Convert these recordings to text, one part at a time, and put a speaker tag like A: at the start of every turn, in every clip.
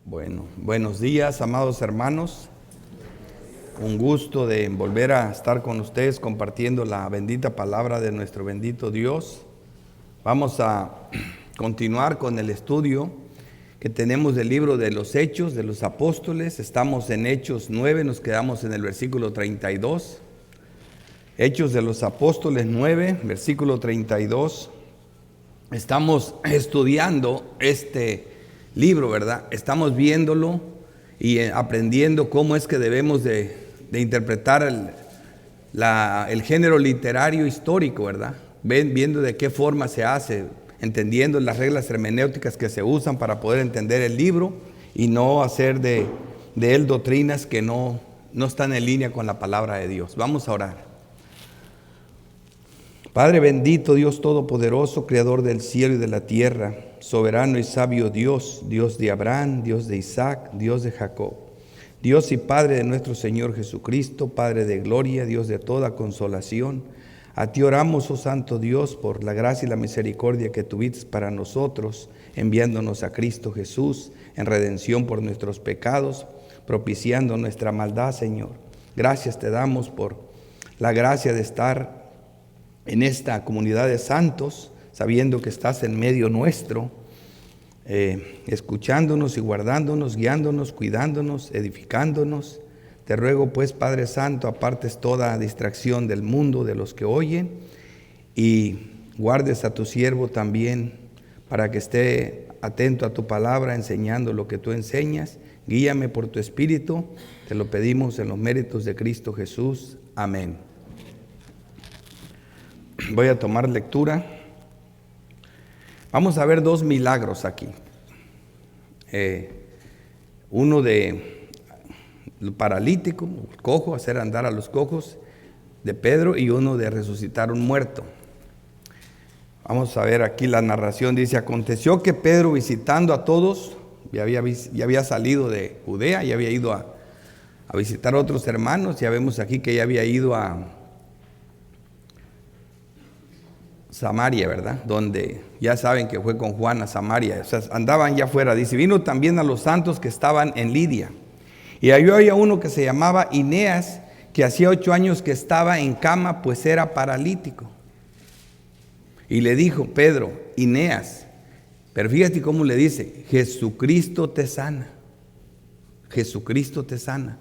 A: Bueno, buenos días, amados hermanos. Un gusto de volver a estar con ustedes compartiendo la bendita palabra de nuestro bendito Dios. Vamos a continuar con el estudio que tenemos del libro de los Hechos de los Apóstoles. Estamos en Hechos 9, nos quedamos en el versículo 32. Hechos de los Apóstoles 9, versículo 32. Estamos estudiando este libro, ¿verdad? Estamos viéndolo y aprendiendo cómo es que debemos de interpretar el género literario histórico, ¿verdad? Viendo de qué forma se hace, entendiendo las reglas hermenéuticas que se usan para poder entender el libro y no hacer de él doctrinas que no están en línea con la palabra de Dios. Vamos a orar. Padre bendito, Dios todopoderoso, creador del cielo y de la tierra, soberano y sabio Dios, Dios de Abraham, Dios de Isaac, Dios de Jacob, Dios y Padre de nuestro Señor Jesucristo, Padre de gloria, Dios de toda consolación. A ti oramos, oh Santo Dios, por la gracia y la misericordia que tuviste para nosotros, enviándonos a Cristo Jesús en redención por nuestros pecados, propiciando nuestra maldad, Señor. Gracias te damos por la gracia de estar en esta comunidad de santos, sabiendo que estás en medio nuestro, escuchándonos y guardándonos, guiándonos, cuidándonos, edificándonos. Te ruego pues, Padre Santo, apartes toda distracción del mundo, de los que oyen, y guardes a tu siervo también, para que esté atento a tu palabra, enseñando lo que tú enseñas. Guíame por tu Espíritu, te lo pedimos en los méritos de Cristo Jesús. Amén. Voy a tomar lectura. Vamos a ver dos milagros aquí. Uno de paralítico, cojo, hacer andar a los cojos de Pedro, y uno de resucitar un muerto. Vamos a ver aquí la narración. Dice: aconteció que Pedro, visitando a todos, ya había salido de Judea, ya había ido a visitar a otros hermanos. Ya vemos aquí que ya había ido a Samaria, ¿verdad? Donde ya saben que fue con Juan a Samaria, o sea, andaban ya afuera. Dice: vino también a los santos que estaban en Lidia, y ahí había uno que se llamaba Eneas, que hacía 8 años que estaba en cama, pues era paralítico. Y le dijo Pedro: Eneas, pero fíjate cómo le dice: Jesucristo te sana, Jesucristo te sana,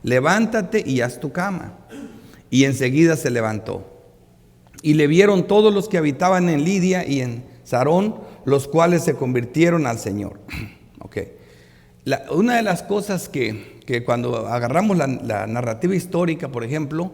A: levántate y haz tu cama. Y enseguida se levantó. Y le vieron todos los que habitaban en Lidia y en Sarón, los cuales se convirtieron al Señor. Okay. Una de las cosas que cuando agarramos la narrativa histórica, por ejemplo,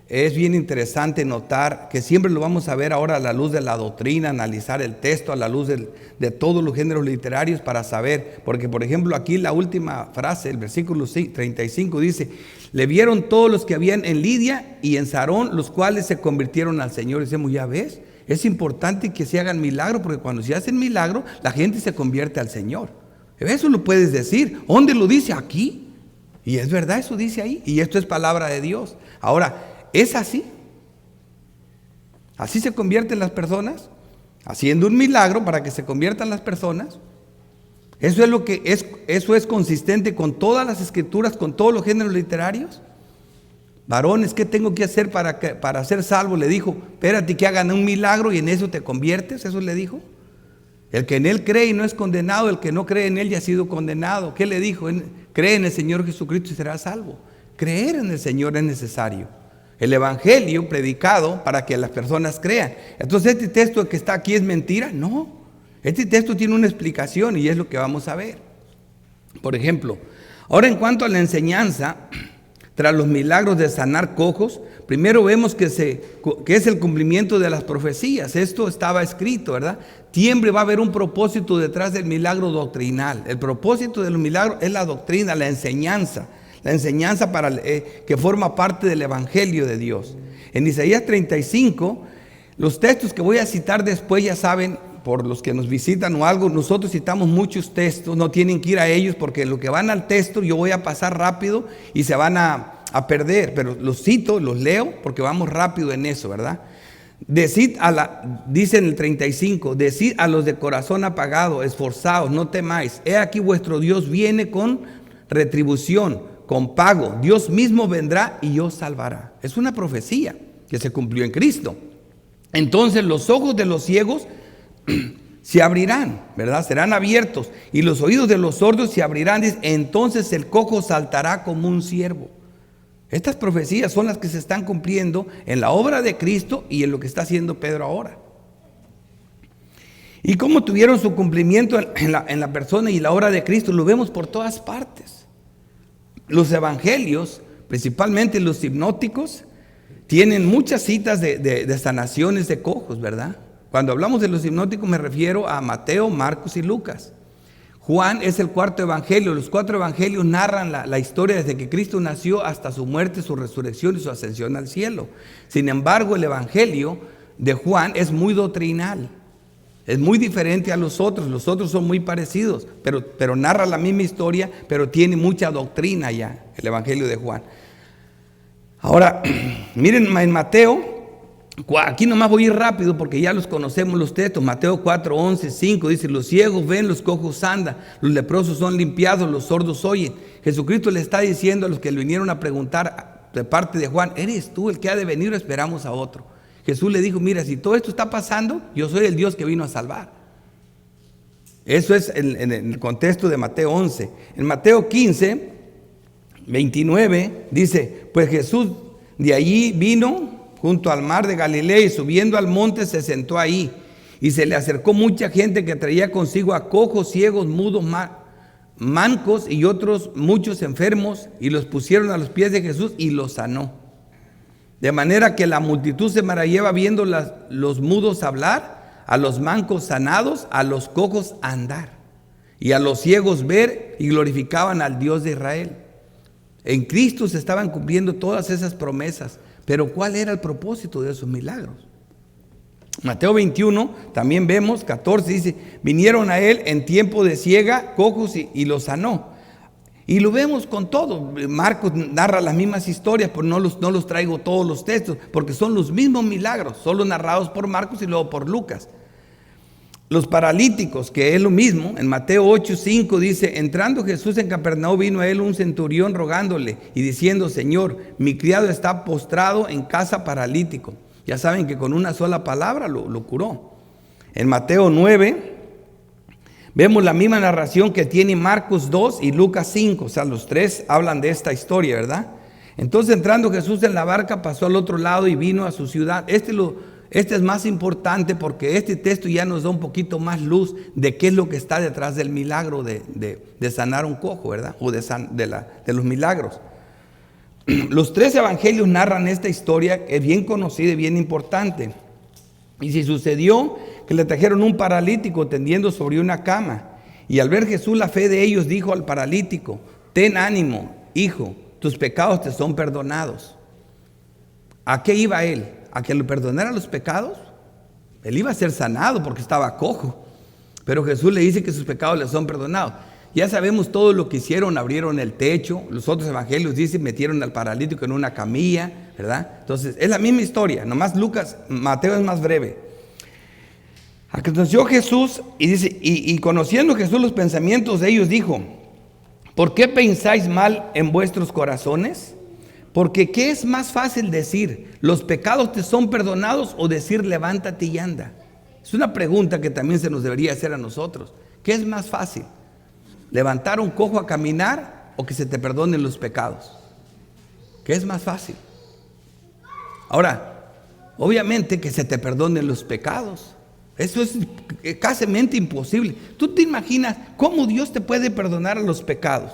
A: es bien interesante notar que siempre lo vamos a ver ahora a la luz de la doctrina, analizar el texto a la luz de todos los géneros literarios para saber, porque por ejemplo aquí la última frase, el versículo 35 dice: le vieron todos los que habían en Lidia y en Sarón, los cuales se convirtieron al Señor. Y decimos, ya ves, es importante que se hagan milagros, porque cuando se hacen milagros, la gente se convierte al Señor. Eso lo puedes decir. ¿Dónde lo dice? Aquí. Y es verdad, eso dice ahí. Y esto es palabra de Dios. Ahora, ¿es así? ¿Así se convierten las personas? ¿Haciendo un milagro para que se conviertan las personas? Eso es consistente con todas las escrituras, con todos los géneros literarios. Varones, ¿qué tengo que hacer para ser salvo? Le dijo: espérate que hagan un milagro y en eso te conviertes. Eso le dijo. El que en él cree y no es condenado, el que no cree en él ya ha sido condenado. ¿Qué le dijo? Cree en el Señor Jesucristo y serás salvo. Creer en el Señor es necesario. El evangelio predicado para que las personas crean. Entonces, ¿este texto que está aquí es mentira? No. Este texto tiene una explicación y es lo que vamos a ver. Por ejemplo, ahora en cuanto a la enseñanza, tras los milagros de sanar cojos, primero vemos que es el cumplimiento de las profecías. Esto estaba escrito, ¿verdad? Siempre va a haber un propósito detrás del milagro doctrinal. El propósito de los milagros es la doctrina, la enseñanza que forma parte del evangelio de Dios. En Isaías 35, los textos que voy a citar después, ya saben, por los que nos visitan o algo, nosotros citamos muchos textos, no tienen que ir a ellos, porque lo que van al texto yo voy a pasar rápido y se van a perder, pero los cito, los leo, porque vamos rápido en eso, ¿verdad? Dice en el 35, decid a los de corazón apagado, esforzaos, no temáis. He aquí vuestro Dios viene con retribución, con pago. Dios mismo vendrá y os salvará. Es una profecía que se cumplió en Cristo. Entonces los ojos de los ciegos se abrirán, ¿verdad? Serán abiertos. Y los oídos de los sordos se abrirán. Dice, entonces el cojo saltará como un ciervo. Estas profecías son las que se están cumpliendo en la obra de Cristo y en lo que está haciendo Pedro ahora. Y cómo tuvieron su cumplimiento en la persona y la obra de Cristo, lo vemos por todas partes. Los evangelios, principalmente los hipnóticos, tienen muchas citas de sanaciones de cojos, ¿verdad? Cuando hablamos de los hipnóticos me refiero a Mateo, Marcos y Lucas. Juan es el cuarto evangelio. Los cuatro evangelios narran la historia desde que Cristo nació hasta su muerte, su resurrección y su ascensión al cielo. Sin embargo, el evangelio de Juan es muy doctrinal. Es muy diferente a los otros son muy parecidos, pero narra la misma historia, pero tiene mucha doctrina ya, el evangelio de Juan. Ahora, miren en Mateo, aquí nomás voy a ir rápido porque ya los conocemos los textos. Mateo 4, 11, 5 dice, los ciegos ven, los cojos andan, los leprosos son limpiados, los sordos oyen. Jesucristo le está diciendo a los que le vinieron a preguntar de parte de Juan, ¿eres tú el que ha de venir o esperamos a otro? Jesús le dijo, mira, si todo esto está pasando, yo soy el Dios que vino a salvar. Eso es en el contexto de Mateo 11. En Mateo 15, 29 dice, pues Jesús de allí vino junto al mar de Galilea y subiendo al monte se sentó ahí. Y se le acercó mucha gente que traía consigo a cojos, ciegos, mudos, mancos y otros muchos enfermos, y los pusieron a los pies de Jesús y los sanó. De manera que la multitud se maravillaba viendo los mudos hablar, a los mancos sanados, a los cojos andar, y a los ciegos ver, y glorificaban al Dios de Israel. En Cristo se estaban cumpliendo todas esas promesas. Pero ¿cuál era el propósito de esos milagros? Mateo 21, también vemos, 14, dice, vinieron a él en tiempo de siega, cojos y los sanó. Y lo vemos con todo. Marcos narra las mismas historias, pero no los traigo todos los textos, porque son los mismos milagros, solo narrados por Marcos y luego por Lucas. Los paralíticos, que es lo mismo, en Mateo 8, 5 dice, entrando Jesús en Capernaum vino a él un centurión rogándole y diciendo, Señor, mi criado está postrado en casa paralítico. Ya saben que con una sola palabra lo curó. En Mateo 9 vemos la misma narración que tiene Marcos 2 y Lucas 5, o sea, los tres hablan de esta historia, ¿verdad? Entonces entrando Jesús en la barca pasó al otro lado y vino a su ciudad. Este es más importante porque este texto ya nos da un poquito más luz de qué es lo que está detrás del milagro de sanar un cojo, ¿verdad? O de los milagros. Los tres evangelios narran esta historia que es bien conocida y bien importante. Y si sucedió que le trajeron un paralítico tendiendo sobre una cama. Y al ver Jesús la fe de ellos dijo al paralítico, ten ánimo, hijo, tus pecados te son perdonados. ¿A qué iba él? ¿A que le perdonara los pecados? Él iba a ser sanado porque estaba cojo. Pero Jesús le dice que sus pecados le son perdonados. Ya sabemos todo lo que hicieron, abrieron el techo. Los otros evangelios dicen, metieron al paralítico en una camilla, ¿verdad? Entonces, es la misma historia, nomás Mateo es más breve. Aconteció Jesús y dice, y conociendo Jesús los pensamientos de ellos, dijo, ¿por qué pensáis mal en vuestros corazones? Porque ¿qué es más fácil decir? ¿Los pecados te son perdonados o decir levántate y anda? Es una pregunta que también se nos debería hacer a nosotros. ¿Qué es más fácil? ¿Levantar un cojo a caminar o que se te perdonen los pecados? ¿Qué es más fácil? Ahora, obviamente que se te perdonen los pecados. Eso es casi imposible. ¿Tú te imaginas cómo Dios te puede perdonar los pecados?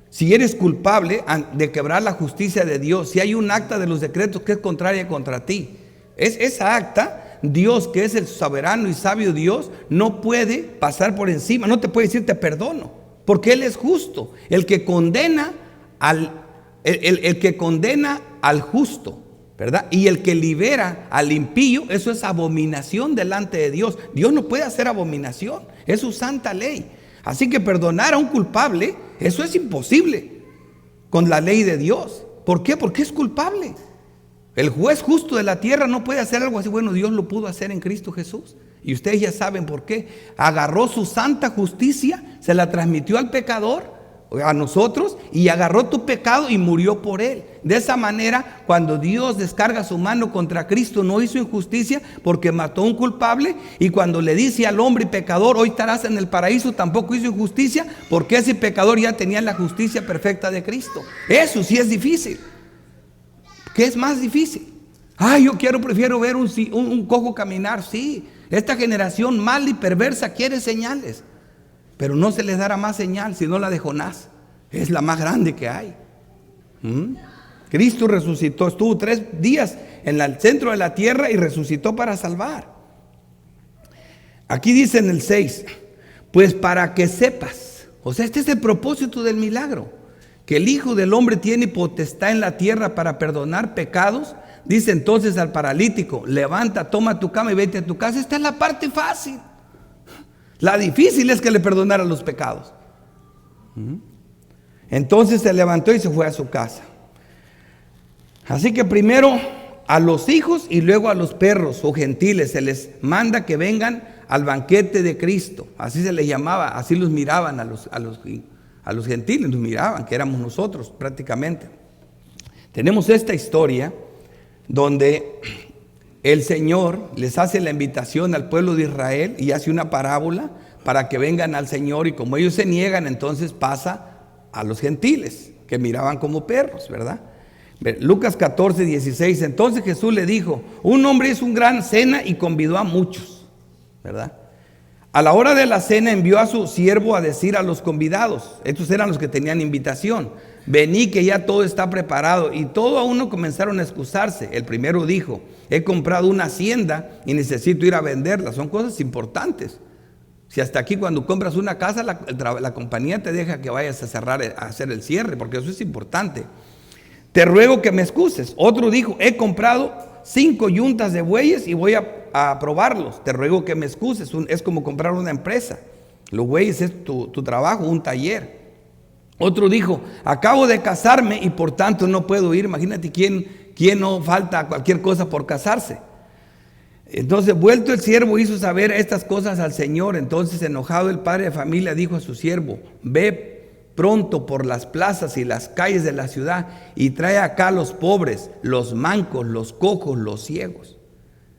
A: Si eres culpable de quebrar la justicia de Dios, si hay un acta de los decretos que es contraria contra ti, esa acta, Dios, que es el soberano y sabio Dios, no puede pasar por encima, no te puede decir te perdono, porque Él es justo, el que condena al justo, ¿verdad? Y el que libera al impío, eso es abominación delante de Dios. Dios no puede hacer abominación, es su santa ley. Así que perdonar a un culpable, eso es imposible con la ley de Dios. ¿Por qué? Porque es culpable. El juez justo de la tierra no puede hacer algo así. Bueno, Dios lo pudo hacer en Cristo Jesús. Y ustedes ya saben por qué. Agarró su santa justicia, se la transmitió al pecador, a nosotros, y agarró tu pecado y murió por él. De esa manera, cuando Dios descarga su mano contra Cristo, no hizo injusticia porque mató a un culpable. Y cuando le dice al hombre pecador, hoy estarás en el paraíso, tampoco hizo injusticia porque ese pecador ya tenía la justicia perfecta de Cristo. Eso sí es difícil. ¿Qué es más difícil? Yo prefiero ver un cojo caminar. Sí, esta generación mala y perversa quiere señales, pero no se les dará más señal sino la de Jonás. Es la más grande que hay. Cristo resucitó, estuvo 3 días en el centro de la tierra y resucitó para salvar. Aquí dice en el 6, pues para que sepas, o sea, este es el propósito del milagro, que el Hijo del Hombre tiene potestad en la tierra para perdonar pecados. Dice entonces al paralítico, levanta, toma tu cama y vete a tu casa. Esta es la parte fácil. La difícil es que le perdonara los pecados. Entonces se levantó y se fue a su casa. Así que primero a los hijos y luego a los perros o gentiles se les manda que vengan al banquete de Cristo. Así se les llamaba, así los miraban a los gentiles, nos miraban, que éramos nosotros prácticamente. Tenemos esta historia donde el Señor les hace la invitación al pueblo de Israel y hace una parábola para que vengan al Señor, y como ellos se niegan, entonces pasa a los gentiles, que miraban como perros, ¿verdad? Lucas 14, 16, entonces Jesús le dijo, un hombre hizo una gran cena y convidó a muchos, ¿verdad? A la hora de la cena envió a su siervo a decir a los convidados, estos eran los que tenían invitación, vení que ya todo está preparado. Y todo a uno comenzaron a excusarse. El primero dijo, he comprado una hacienda y necesito ir a venderla. Son cosas importantes. Si hasta aquí cuando compras una casa, la compañía te deja que vayas a cerrar, a hacer el cierre, porque eso es importante. Te ruego que me excuses. Otro dijo, he comprado 5 yuntas de bueyes y voy a probarlos. Te ruego que me excuses. Es como comprar una empresa. Los bueyes es tu trabajo, un taller. Otro dijo, acabo de casarme y por tanto no puedo ir. Imagínate quién no falta cualquier cosa por casarse. Entonces, vuelto el siervo, hizo saber estas cosas al Señor. Entonces, enojado, el padre de familia dijo a su siervo, ve pronto por las plazas y las calles de la ciudad y trae acá a los pobres, los mancos, los cojos, los ciegos.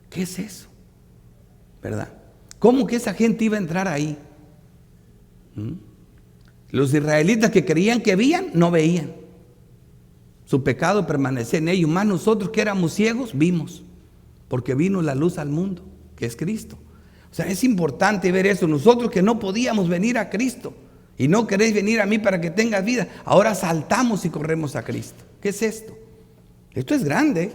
A: ¿Qué es eso? ¿Verdad? ¿Cómo que esa gente iba a entrar ahí? Los israelitas que creían que veían, no veían. Su pecado permanecía en ellos. Más nosotros que éramos ciegos, vimos. Porque vino la luz al mundo, que es Cristo. O sea, es importante ver eso. Nosotros que no podíamos venir a Cristo y no queréis venir a mí para que tengas vida, ahora saltamos y corremos a Cristo. ¿Qué es esto? Esto es grande.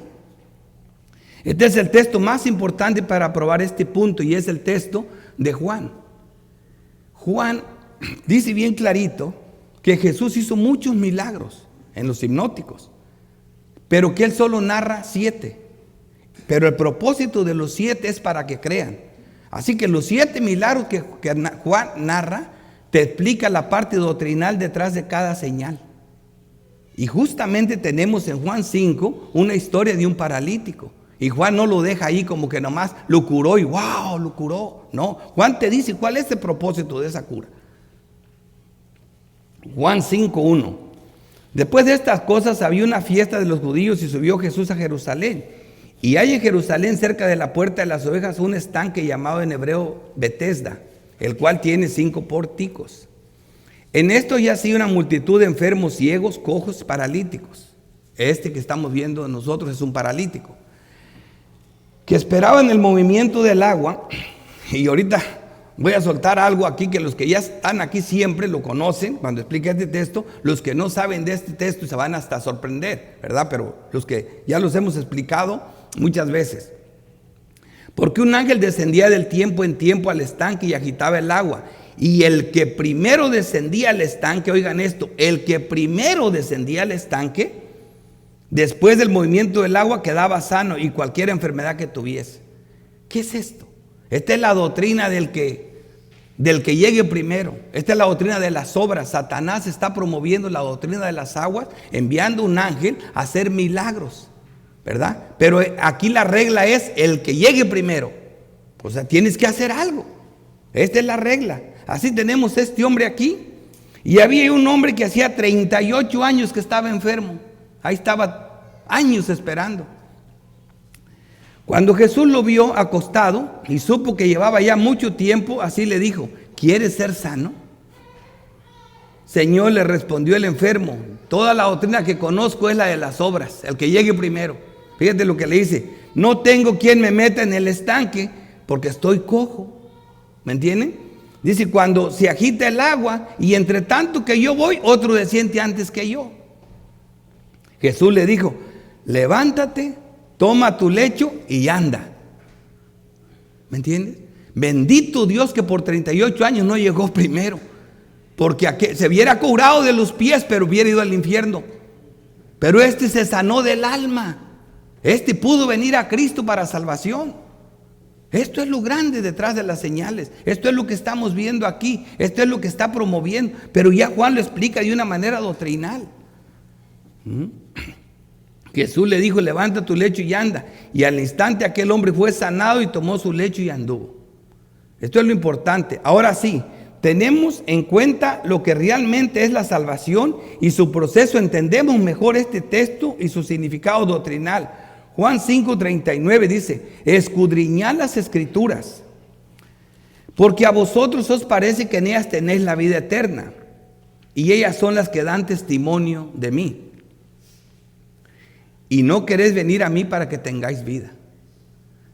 A: Este es el texto más importante para probar este punto y es el texto de Juan. Juan dice bien clarito que Jesús hizo muchos milagros en los hipnóticos, pero que él solo narra 7. Pero el propósito de los 7 es para que crean. Así que los 7 milagros que Juan narra te explica la parte doctrinal detrás de cada señal. Y justamente tenemos en Juan 5 una historia de un paralítico. Y Juan no lo deja ahí como que nomás lo curó y wow, lo curó. No, Juan te dice cuál es el propósito de esa cura. Juan 5:1. Después de estas cosas había una fiesta de los judíos y subió Jesús a Jerusalén. Y hay en Jerusalén, cerca de la puerta de las ovejas, un estanque llamado en hebreo Betesda, el cual tiene 5 pórticos. En esto yacía una multitud de enfermos, ciegos, cojos, paralíticos. Este que estamos viendo nosotros es un paralítico, que esperaban el movimiento del agua. Y ahorita voy a soltar algo aquí que los que ya están aquí siempre lo conocen cuando explique este texto. Los que no saben de este texto se van hasta a sorprender, ¿verdad? Pero los que ya los hemos explicado muchas veces. Porque un ángel descendía del tiempo en tiempo al estanque y agitaba el agua. Y el que primero descendía al estanque, oigan esto, el que primero descendía al estanque, después del movimiento del agua quedaba sano y cualquier enfermedad que tuviese. ¿Qué es esto? Esta es la doctrina del que llegue primero. Esta es la doctrina de las obras. Satanás está promoviendo la doctrina de las aguas, enviando un ángel a hacer milagros. ¿verdad? Pero aquí la regla es el que llegue primero. O sea, tienes que hacer algo. Esta es la regla. Así tenemos este hombre aquí. Y había un hombre que hacía 38 años que estaba enfermo. Ahí estaba años esperando. Cuando Jesús lo vio acostado y supo que llevaba ya mucho tiempo, así le dijo: ¿quieres ser sano? Señor, le respondió el enfermo, toda la doctrina que conozco es la de las obras, el que llegue primero. Fíjate lo que le dice: no tengo quien me meta en el estanque porque estoy cojo. ¿Me entienden? Dice: cuando se agita el agua y entre tanto que yo voy, otro desciende antes que yo. Jesús le dijo: levántate, toma tu lecho y anda. ¿Me entiendes? Bendito Dios que por 38 años no llegó primero, porque se hubiera curado de los pies, pero hubiera ido al infierno. Pero este se sanó del alma. Este pudo venir a Cristo para salvación. Esto es lo grande detrás de las señales. Esto es lo que estamos viendo aquí. Esto es lo que está promoviendo. Pero ya Juan lo explica de una manera doctrinal. Jesús le dijo: levanta tu lecho y anda. Y al instante aquel hombre fue sanado y tomó su lecho y anduvo. Esto es lo importante. Ahora sí, tenemos en cuenta lo que realmente es la salvación y su proceso. Entendemos mejor este texto y su significado doctrinal. Juan 5:39 dice: escudriñad las escrituras, porque a vosotros os parece que en ellas tenéis la vida eterna, y ellas son las que dan testimonio de mí. Y no queréis venir a mí para que tengáis vida.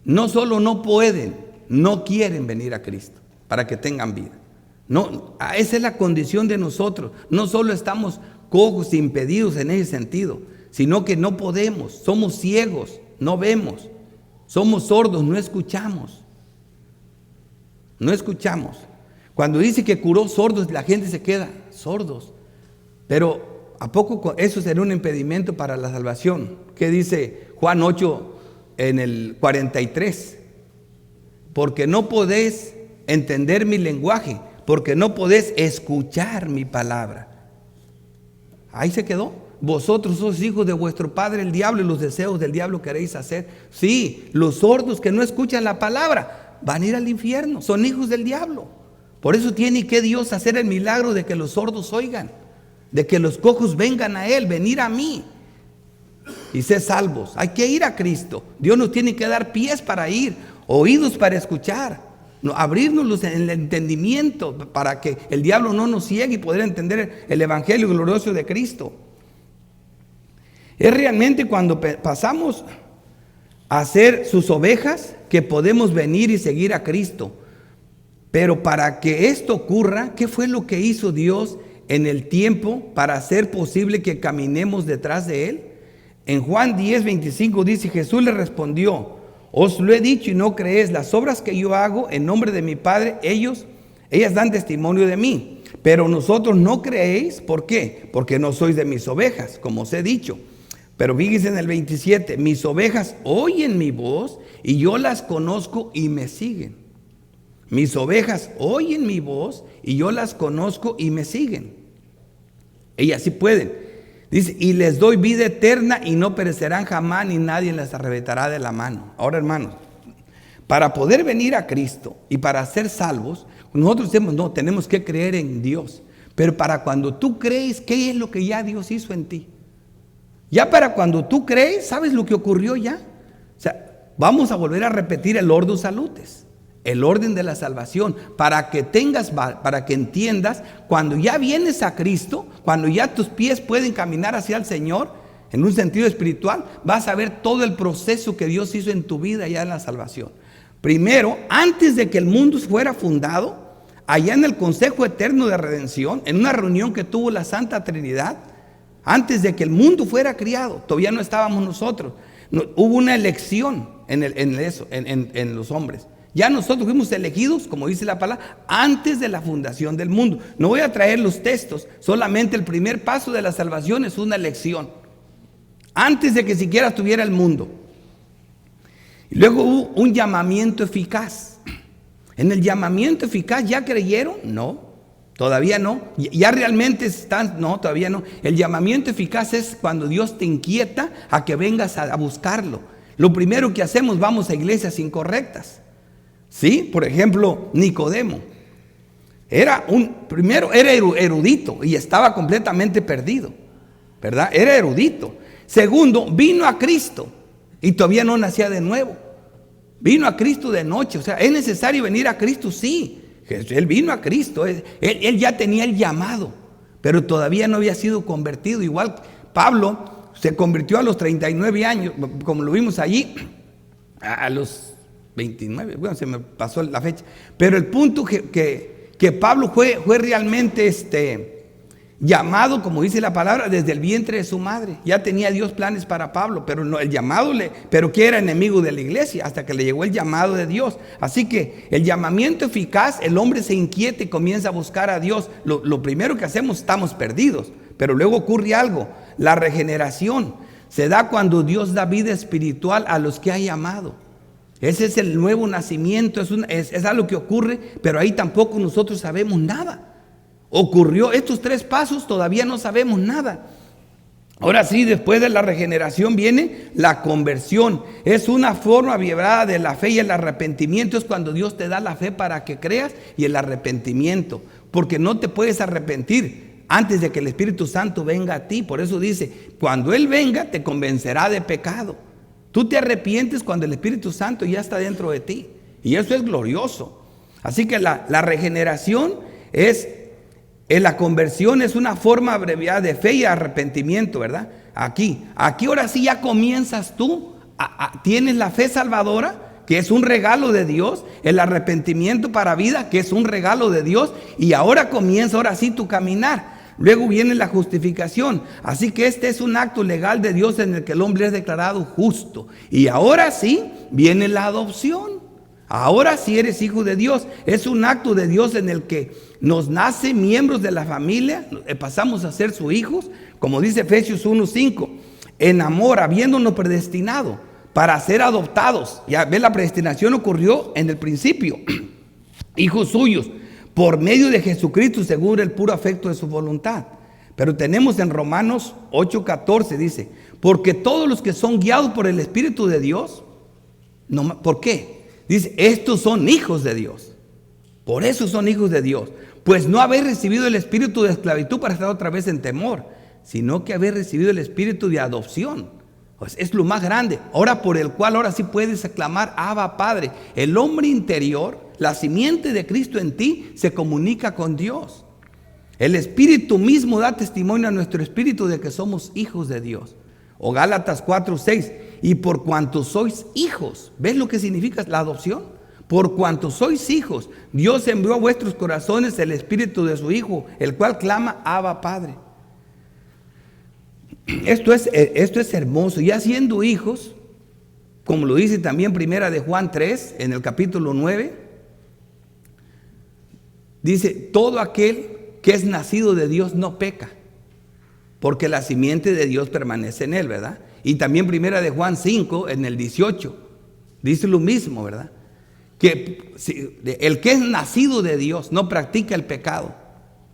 A: No solo no pueden, no quieren venir a Cristo para que tengan vida. No, esa es la condición de nosotros. No solo estamos cojos, impedidos en ese sentido, sino que no podemos, somos ciegos, no vemos, somos sordos, no escuchamos. No escuchamos. Cuando dice que curó sordos, la gente se queda sordos. Pero ¿a poco eso será un impedimento para la salvación? ¿Qué dice Juan 8 en el 43? Porque no podéis entender mi lenguaje, porque no podéis escuchar mi palabra. Ahí se quedó. Vosotros sois hijos de vuestro padre el diablo, y los deseos del diablo queréis hacer. Sí, los sordos que no escuchan la palabra van a ir al infierno, son hijos del diablo. Por eso tiene que Dios hacer el milagro de que los sordos oigan, de que los cojos vengan a Él, venir a mí y ser salvos. Hay que ir a Cristo. Dios nos tiene que dar pies para ir, oídos para escuchar, abrirnos en el entendimiento para que el diablo no nos ciegue y poder entender el evangelio glorioso de Cristo. Es realmente cuando pasamos a ser sus ovejas que podemos venir y seguir a Cristo. Pero para que esto ocurra, ¿qué fue lo que hizo Dios en el tiempo para hacer posible que caminemos detrás de Él? En Juan 10:25 dice: Jesús le respondió: os lo he dicho y no creéis. Las obras que yo hago en nombre de mi Padre, ellas dan testimonio de mí. Pero nosotros no creéis. ¿Por qué? Porque no sois de mis ovejas, como os he dicho. Pero fíjense en el 27: mis ovejas oyen mi voz y yo las conozco y me siguen. Mis ovejas oyen mi voz y yo las conozco y me siguen. Ellas sí pueden. Dice: y les doy vida eterna y no perecerán jamás, ni nadie las arrebatará de la mano. Ahora, hermanos, para poder venir a Cristo y para ser salvos, nosotros decimos: no, tenemos que creer en Dios. Pero para cuando tú crees, ¿qué es lo que ya Dios hizo en ti? Ya para cuando tú crees, ¿sabes lo que ocurrió ya? O sea, vamos a volver a repetir el Ordo Salutis, el orden de la salvación, para que entiendas, cuando ya vienes a Cristo, cuando ya tus pies pueden caminar hacia el Señor, en un sentido espiritual, vas a ver todo el proceso que Dios hizo en tu vida ya en la salvación. Primero, antes de que el mundo fuera fundado, allá en el Consejo Eterno de Redención, en una reunión que tuvo la Santa Trinidad, antes de que el mundo fuera criado, todavía no estábamos nosotros. Hubo una elección en los hombres. Ya nosotros fuimos elegidos, como dice la palabra, antes de la fundación del mundo. No voy a traer los textos, solamente el primer paso de la salvación es una elección. Antes de que siquiera estuviera el mundo. Y luego hubo un llamamiento eficaz. En el llamamiento eficaz, ¿ya creyeron? No. Todavía no. Ya realmente están, no, todavía no. El llamamiento eficaz es cuando Dios te inquieta a que vengas a buscarlo. Lo primero que hacemos, vamos a iglesias incorrectas. ¿Sí? Por ejemplo, Nicodemo. Primero era erudito y estaba completamente perdido, ¿verdad? Era erudito. Segundo, vino a Cristo y todavía no nacía de nuevo. Vino a Cristo de noche. O sea, ¿es necesario venir a Cristo? Sí. Él vino a Cristo. Él ya tenía el llamado, pero todavía no había sido convertido. Igual Pablo se convirtió a los 39 años, como lo vimos allí, a los 29. Bueno, se me pasó la fecha. Pero el punto que Pablo fue realmente llamado, como dice la palabra, desde el vientre de su madre. Ya tenía Dios planes para Pablo, pero no, el llamado pero que era enemigo de la iglesia hasta que le llegó el llamado de Dios. Así que el llamamiento eficaz, el hombre se inquieta y comienza a buscar a Dios. Lo primero que hacemos, estamos perdidos, pero luego ocurre algo. La regeneración se da cuando Dios da vida espiritual a los que ha llamado. Ese es el nuevo nacimiento, es algo que ocurre, pero ahí tampoco nosotros sabemos nada. Ocurrió estos 3 pasos, todavía no sabemos nada. Ahora sí, después de la regeneración viene la conversión. Es una forma vibrada de la fe, y el arrepentimiento es cuando Dios te da la fe para que creas, y el arrepentimiento, porque no te puedes arrepentir antes de que el Espíritu Santo venga a ti. Por eso dice, cuando Él venga te convencerá de pecado. Tú te arrepientes cuando el Espíritu Santo ya está dentro de ti, y eso es glorioso. Así que la regeneración la conversión es una forma abreviada de fe y arrepentimiento, ¿verdad? Aquí ahora sí ya comienzas tú, tienes la fe salvadora, que es un regalo de Dios, el arrepentimiento para vida, que es un regalo de Dios, y ahora sí tu caminar. Luego viene la justificación. Así que este es un acto legal de Dios en el que el hombre es declarado justo. Y ahora sí viene la adopción. Ahora sí eres hijo de Dios. Es un acto de Dios en el que nos nace miembros de la familia, pasamos a ser sus hijos, como dice Efesios 1:5, en amor, habiéndonos predestinado para ser adoptados. Ya ves, la predestinación ocurrió en el principio. Hijos suyos, por medio de Jesucristo, según el puro afecto de su voluntad. Pero tenemos en Romanos 8:14, dice, porque todos los que son guiados por el Espíritu de Dios, ¿por qué? Dice, estos son hijos de Dios. Por eso son hijos de Dios. Pues no habéis recibido el espíritu de esclavitud para estar otra vez en temor, sino que habéis recibido el espíritu de adopción. Pues es lo más grande. Ahora por el cual ahora sí puedes aclamar, Abba, Padre. El hombre interior, la simiente de Cristo en ti, se comunica con Dios. El Espíritu mismo da testimonio a nuestro espíritu de que somos hijos de Dios. O Gálatas 4:6. Y por cuanto sois hijos, ¿ves lo que significa la adopción? Por cuanto sois hijos, Dios envió a vuestros corazones el espíritu de su Hijo, el cual clama, Abba, Padre. Esto es hermoso. Ya siendo hijos, como lo dice también Primera de Juan 3, en el capítulo 9, dice, todo aquel que es nacido de Dios no peca, porque la simiente de Dios permanece en él, ¿verdad? Y también Primera de Juan 5, en el 18, dice lo mismo, ¿verdad? Que el que es nacido de Dios no practica el pecado,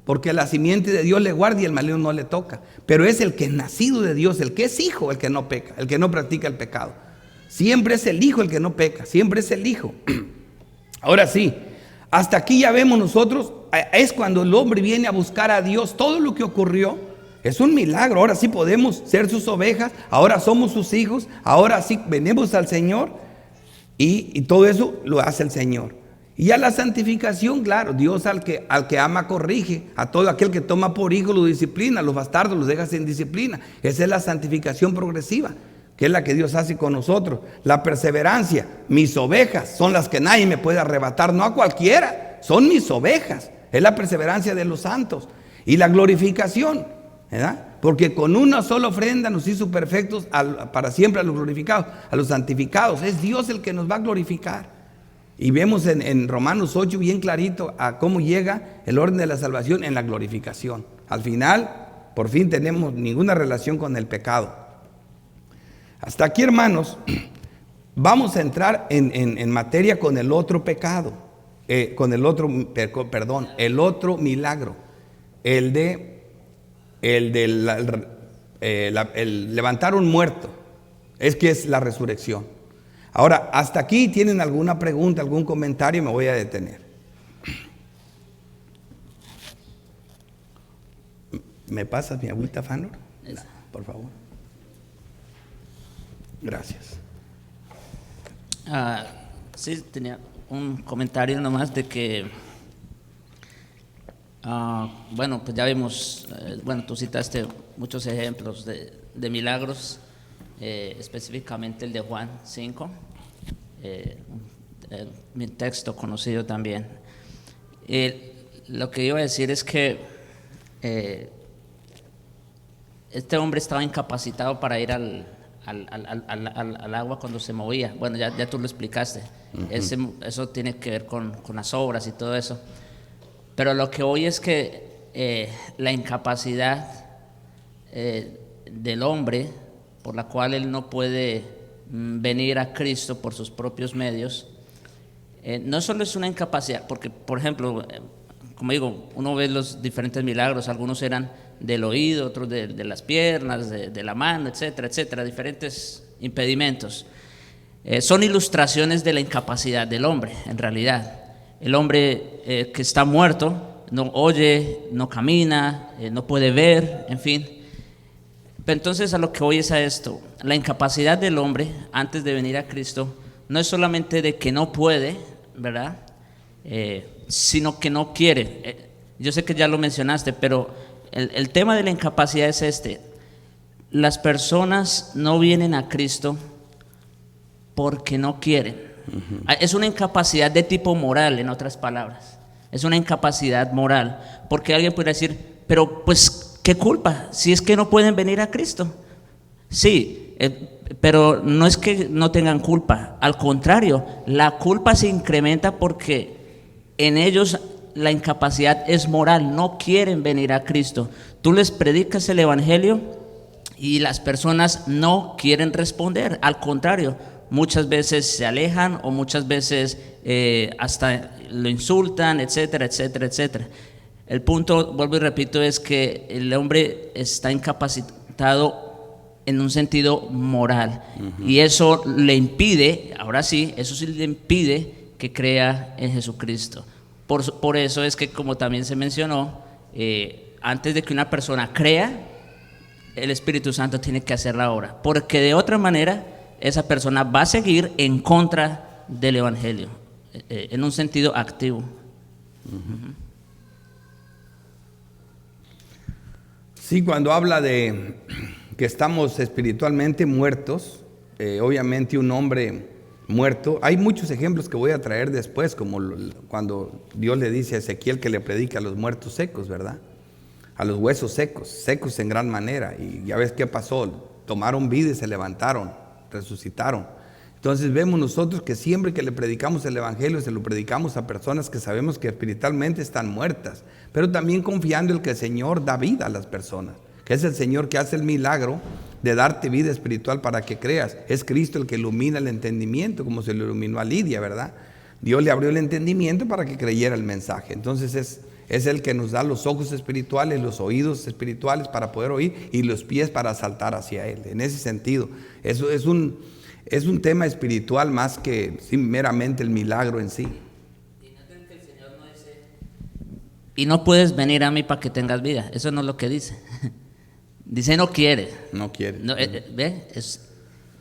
A: porque la simiente de Dios le guarda y el maligno no le toca. Pero es el que es nacido de Dios, el que es hijo, el que no peca, el que no practica el pecado. Siempre es el hijo el que no peca, siempre es el hijo. Ahora sí, hasta aquí ya vemos nosotros, es cuando el hombre viene a buscar a Dios. Todo lo que ocurrió es un milagro. Ahora sí podemos ser sus ovejas, ahora somos sus hijos, ahora sí venimos al Señor, y todo eso lo hace el Señor. Y ya la santificación, claro, Dios al que ama corrige, a todo aquel que toma por hijo lo disciplina, los bastardos los deja sin disciplina. Esa es la santificación progresiva, que es la que Dios hace con nosotros. La perseverancia, mis ovejas son las que nadie me puede arrebatar, no a cualquiera, son mis ovejas, es la perseverancia de los santos. Y la glorificación, ¿verdad? Porque con una sola ofrenda nos hizo perfectos para siempre a los glorificados, a los santificados. Es Dios el que nos va a glorificar. Y vemos en Romanos 8 bien clarito a cómo llega el orden de la salvación en la glorificación. Al final, por fin tenemos ninguna relación con el pecado. Hasta aquí, hermanos, vamos a entrar en materia con el otro pecado. con el otro, perdón, el otro milagro, el levantar un muerto, es que es la resurrección. Ahora, hasta aquí tienen alguna pregunta, algún comentario, me voy a detener. ¿Me pasas mi agüita, Fanor? Por favor. Gracias.
B: Sí, tenía un comentario nomás de que, bueno, pues ya vimos, bueno, tú citaste muchos ejemplos de milagros, específicamente el de Juan 5, mi texto conocido también. Lo que iba a decir es que este hombre estaba incapacitado para ir al agua cuando se movía. Bueno, ya tú lo explicaste. Eso tiene que ver con las obras y todo eso. Pero lo que hoy es que la incapacidad del hombre, por la cual él no puede venir a Cristo por sus propios medios, no solo es una incapacidad, porque, por ejemplo, como digo, uno ve los diferentes milagros, algunos eran del oído, otros de las piernas, de la mano, etcétera, etcétera, diferentes impedimentos. Son ilustraciones de la incapacidad del hombre, en realidad. El hombre que está muerto, no oye, no camina, no puede ver, en fin. Pero entonces a lo que voy es a esto: la incapacidad del hombre antes de venir a Cristo no es solamente de que no puede, ¿verdad? Sino que no quiere. Yo sé que ya lo mencionaste, pero el tema de la incapacidad es este: las personas no vienen a Cristo porque no quieren. Es una incapacidad de tipo moral, en otras palabras. Es una incapacidad moral, porque alguien puede decir, pero pues, ¿qué culpa? Si es que no pueden venir a Cristo. Sí, pero no es que no tengan culpa, al contrario, la culpa se incrementa porque en ellos la incapacidad es moral, no quieren venir a Cristo. Tú les predicas el evangelio y las personas no quieren responder, al contrario, muchas veces se alejan o muchas veces hasta lo insultan, etcétera, etcétera, etcétera. El punto, vuelvo y repito, es que el hombre está incapacitado en un sentido moral, y eso le impide, ahora sí, eso sí le impide que crea en Jesucristo. Por eso es que, como también se mencionó, antes de que una persona crea, el Espíritu Santo tiene que hacer la obra, porque de otra manera esa persona va a seguir en contra del evangelio, en un sentido activo.
A: Sí, cuando habla de que estamos espiritualmente muertos, obviamente un hombre muerto, hay muchos ejemplos que voy a traer después, como cuando Dios le dice a Ezequiel que le predica a los muertos secos, ¿verdad? A los huesos secos, secos en gran manera, y ya ves qué pasó, tomaron vida y se levantaron, resucitaron. Entonces vemos nosotros que siempre que le predicamos el evangelio, se lo predicamos a personas que sabemos que espiritualmente están muertas, pero también confiando en que el Señor da vida a las personas, que es el Señor que hace el milagro de darte vida espiritual para que creas. Es Cristo el que ilumina el entendimiento, como se le iluminó a Lidia, ¿verdad? Dios le abrió el entendimiento para que creyera el mensaje. Entonces es el que nos da los ojos espirituales, los oídos espirituales para poder oír y los pies para saltar hacia Él. En ese sentido, eso es un tema espiritual más que meramente el milagro en sí.
B: Y no puedes venir a mí para que tengas vida. Eso no es lo que dice. Dice no quiere.
A: No quiere.
B: No, ¿ve?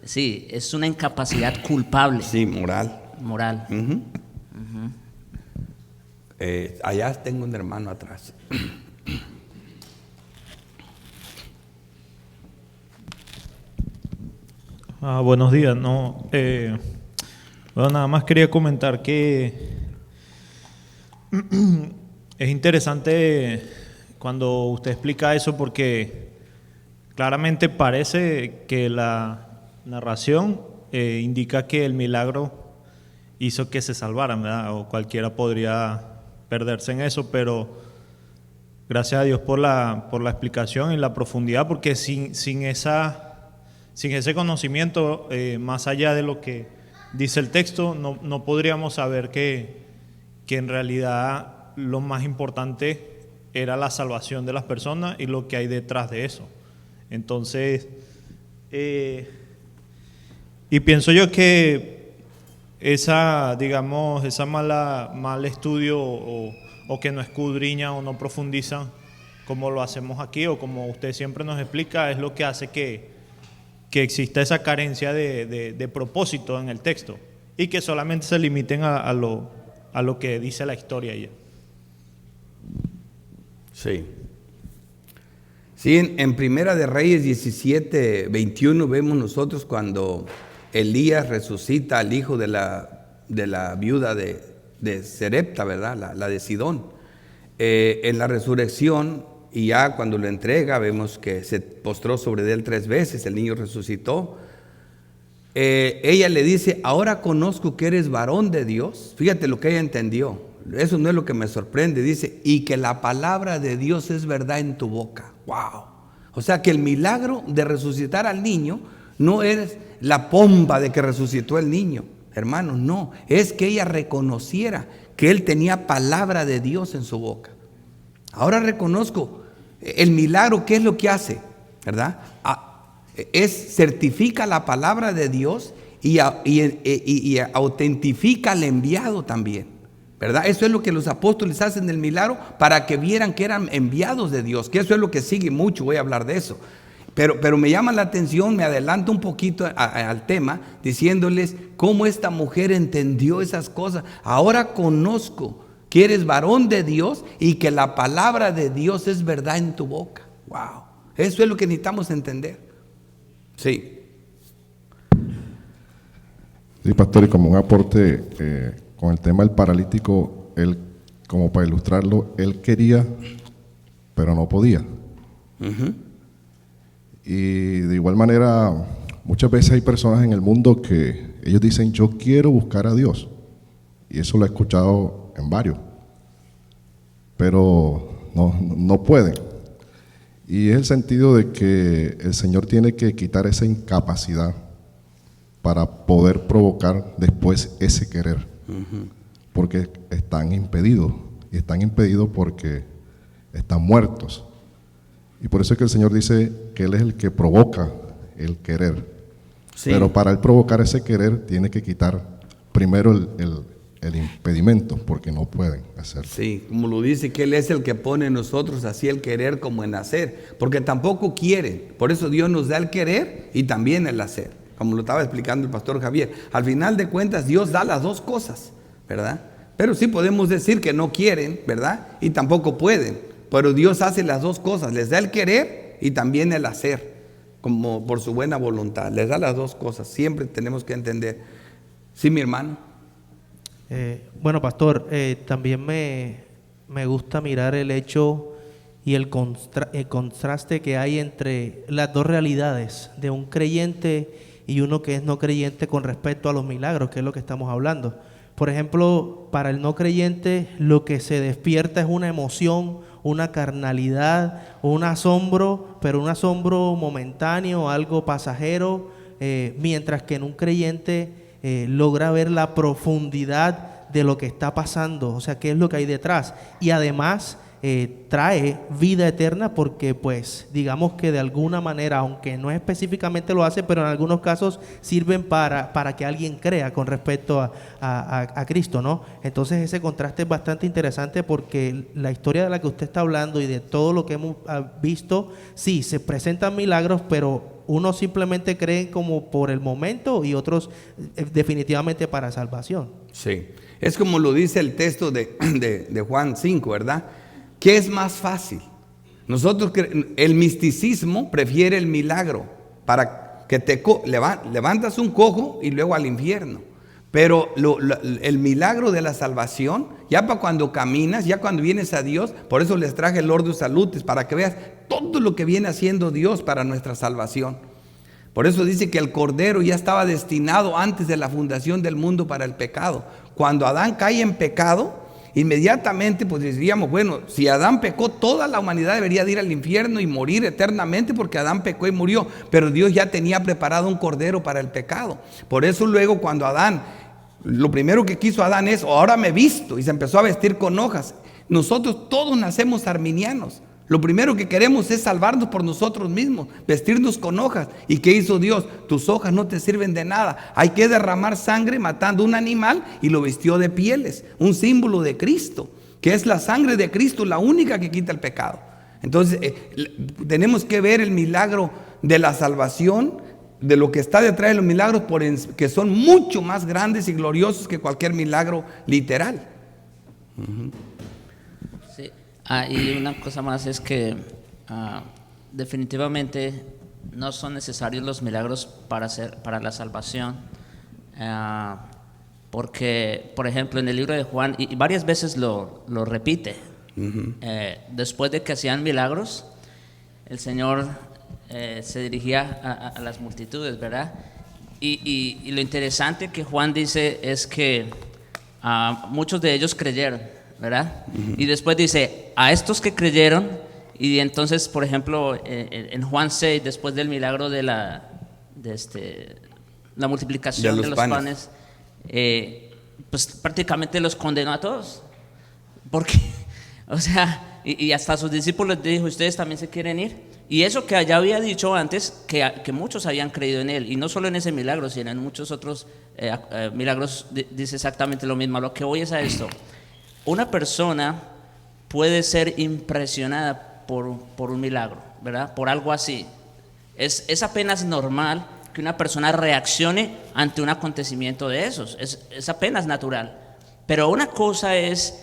B: Sí, es una incapacidad culpable.
A: Sí, moral.
B: Moral.
A: Allá tengo un hermano atrás.
C: Buenos días. No, bueno, nada más quería comentar que es interesante cuando usted explica eso, porque claramente parece que la narración indica que el milagro hizo que se salvaran, ¿verdad? O cualquiera podría perderse en eso, pero gracias a Dios por la explicación y la profundidad, porque sin ese conocimiento, más allá de lo que dice el texto, no podríamos saber que que en realidad lo más importante era la salvación de las personas y lo que hay detrás de eso. Entonces, y pienso yo que esa mal estudio o que no escudriñan o no profundizan como lo hacemos aquí o como usted siempre nos explica, es lo que hace que exista esa carencia de propósito en el texto y que solamente se limiten a lo que dice la historia ya.
A: Sí. Sí, en Primera de Reyes 17:21 vemos nosotros cuando Elías resucita al hijo de la viuda de Serepta, ¿verdad? La de Sidón. En la resurrección, y ya cuando lo entrega, vemos que se postró sobre él 3 veces, el niño resucitó. Ella le dice, ahora conozco que eres varón de Dios. Fíjate lo que ella entendió. Eso no es lo que me sorprende. Dice, y que la palabra de Dios es verdad en tu boca. ¡Wow! O sea que el milagro de resucitar al niño no es la pompa de que resucitó el niño, hermanos, no. Es que ella reconociera que él tenía palabra de Dios en su boca. Ahora reconozco el milagro. ¿Qué es lo que hace? ¿Verdad? Certifica la palabra de Dios y autentifica al enviado también, ¿verdad? Eso es lo que los apóstoles hacen del milagro para que vieran que eran enviados de Dios, que eso es lo que sigue mucho, voy a hablar de eso. Pero me llama la atención, me adelanto un poquito al tema, diciéndoles cómo esta mujer entendió esas cosas. Ahora conozco que eres varón de Dios y que la palabra de Dios es verdad en tu boca. Wow, eso es lo que necesitamos entender. Sí.
D: Sí, pastor, y como un aporte con el tema del paralítico, él, como para ilustrarlo, él quería, pero no podía.
A: Uh-huh.
D: Y de igual manera, muchas veces hay personas en el mundo que ellos dicen, yo quiero buscar a Dios. Y eso lo he escuchado en varios. Pero no pueden. Y es el sentido de que el Señor tiene que quitar esa incapacidad para poder provocar después ese querer.
A: Uh-huh.
D: Porque están impedidos. Y están impedidos porque están muertos. Y por eso es que el Señor dice que Él es el que provoca el querer. Sí. Pero para Él provocar ese querer, tiene que quitar primero el impedimento, porque no pueden hacerlo.
A: Sí, como lo dice, que Él es el que pone en nosotros así el querer como en hacer, porque tampoco quieren. Por eso Dios nos da el querer y también el hacer, como lo estaba explicando el pastor Javier. Al final de cuentas, Dios da las dos cosas, ¿verdad? Pero sí podemos decir que no quieren, ¿verdad? Y tampoco pueden. Pero Dios hace las dos cosas, les da el querer y también el hacer, como por su buena voluntad. Les da las dos cosas, siempre tenemos que entender. Sí, mi hermano.
E: Bueno, pastor, también me gusta mirar el hecho y el contraste que hay entre las dos realidades de un creyente y uno que es no creyente con respecto a los milagros, que es lo que estamos hablando. Por ejemplo, para el no creyente lo que se despierta es una emoción, una carnalidad, un asombro, pero un asombro momentáneo, algo pasajero, mientras que en un creyente logra ver la profundidad de lo que está pasando, o sea, qué es lo que hay detrás. Y además trae vida eterna porque, pues, digamos que de alguna manera, aunque no específicamente lo hace, pero en algunos casos sirven para que alguien crea con respecto a Cristo, ¿no? Entonces ese contraste es bastante interesante porque la historia de la que usted está hablando y de todo lo que hemos visto, sí, se presentan milagros, pero unos simplemente creen como por el momento y otros definitivamente para salvación.
A: Sí, es como lo dice el texto de Juan 5, ¿verdad? ¿Qué es más fácil? Nosotros, el misticismo prefiere el milagro para que te levantas un cojo y luego al infierno. Pero el milagro de la salvación, ya para cuando caminas, ya cuando vienes a Dios, por eso les traje el Ordo Salutis, para que veas todo lo que viene haciendo Dios para nuestra salvación. Por eso dice que el Cordero ya estaba destinado antes de la fundación del mundo para el pecado. Cuando Adán cae en pecado, inmediatamente pues diríamos, bueno, si Adán pecó, toda la humanidad debería de ir al infierno y morir eternamente porque Adán pecó y murió, pero Dios ya tenía preparado un cordero para el pecado. Por eso luego cuando Adán Lo primero que quiso Adán es, ahora me visto, y se empezó a vestir con hojas. Nosotros todos nacemos arminianos. Lo primero que queremos es salvarnos por nosotros mismos, vestirnos con hojas. ¿Y qué hizo Dios? Tus hojas no te sirven de nada. Hay que derramar sangre matando un animal, y lo vistió de pieles, un símbolo de Cristo, que es la sangre de Cristo, la única que quita el pecado. Entonces tenemos que ver el milagro de la salvación, de lo que está detrás de los milagros, que son mucho más grandes y gloriosos que cualquier milagro literal.
B: Sí. Y una cosa más es que definitivamente no son necesarios los milagros para la salvación, porque, por ejemplo, en el libro de Juan, y varias veces lo repite, después de que hacían milagros, el Señor se dirigía a las multitudes, ¿verdad? Y lo interesante que Juan dice es que muchos de ellos creyeron, ¿verdad? Y después dice, a estos que creyeron, y entonces, por ejemplo, en Juan 6, después del milagro de la multiplicación de los panes, pues prácticamente los condenó a todos. Porque, o sea, y hasta a sus discípulos dijo, ¿ustedes también se quieren ir? Y eso que ya había dicho antes, que muchos habían creído en él, y no solo en ese milagro, sino en muchos otros milagros, dice exactamente lo mismo. A lo que voy es a esto: una persona puede ser impresionada por un milagro, ¿verdad? Por algo así. Es apenas normal que una persona reaccione ante un acontecimiento de esos, es apenas natural. Pero una cosa es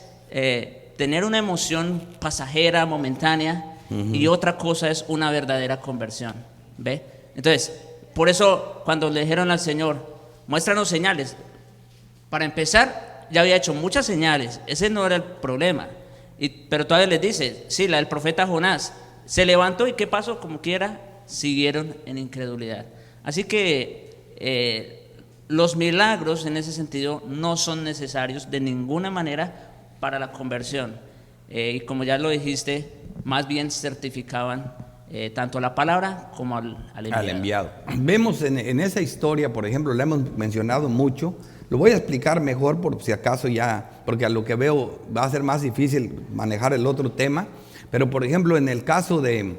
B: tener una emoción pasajera, momentánea, y otra cosa es una verdadera conversión, ¿ve? Entonces, por eso cuando le dijeron al Señor, muéstranos señales, para empezar, ya había hecho muchas señales, ese no era el problema, pero todavía les dice, sí, la del profeta Jonás, se levantó y ¿qué pasó? Como quiera, siguieron en incredulidad. Así que los milagros en ese sentido no son necesarios de ninguna manera para la conversión, y como ya lo dijiste, más bien certificaban tanto la palabra como al enviado.
A: Vemos en esa historia, por ejemplo, la hemos mencionado mucho. Lo voy a explicar mejor por si acaso ya, porque a lo que veo va a ser más difícil manejar el otro tema. Pero por ejemplo, en el caso de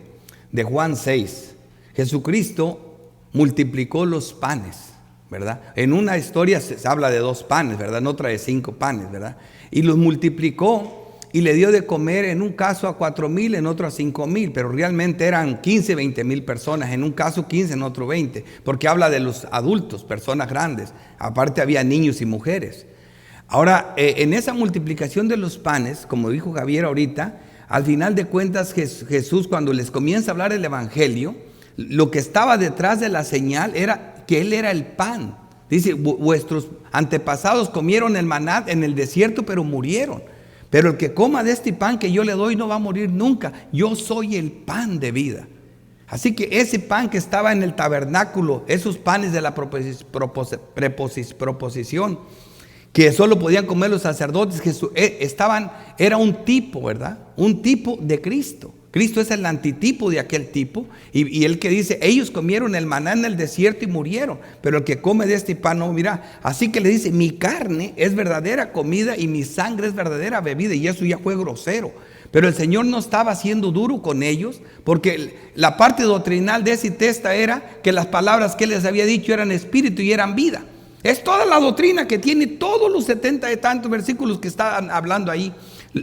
A: Juan 6, Jesucristo multiplicó los panes, ¿verdad? En una historia se habla de 2 panes, ¿verdad? En otra de 5 panes, ¿verdad? Y los multiplicó y le dio de comer en un caso a 4,000, en otro a 5,000, pero realmente eran 15, 20,000 personas, en un caso 15, en otro 20, porque habla de los adultos, personas grandes, aparte había niños y mujeres. Ahora, en esa multiplicación de los panes, como dijo Javier ahorita, al final de cuentas Jesús, cuando les comienza a hablar el evangelio, lo que estaba detrás de la señal era que Él era el pan. Dice, vuestros antepasados comieron el maná en el desierto, pero murieron. Pero el que coma de este pan que yo le doy no va a morir nunca. Yo soy el pan de vida. Así que ese pan que estaba en el tabernáculo, esos panes de la proposición, que solo podían comer los sacerdotes, era un tipo, ¿verdad? Un tipo de Cristo. Cristo es el antitipo de aquel tipo, y el que dice, ellos comieron el maná en el desierto y murieron, pero el que come de este pan no morirá. Así que le dice, mi carne es verdadera comida y mi sangre es verdadera bebida, y eso ya fue grosero. Pero el Señor no estaba siendo duro con ellos, porque la parte doctrinal de ese texto era que las palabras que Él les había dicho eran espíritu y eran vida. Es toda la doctrina que tiene todos los 70 y tantos versículos que están hablando ahí.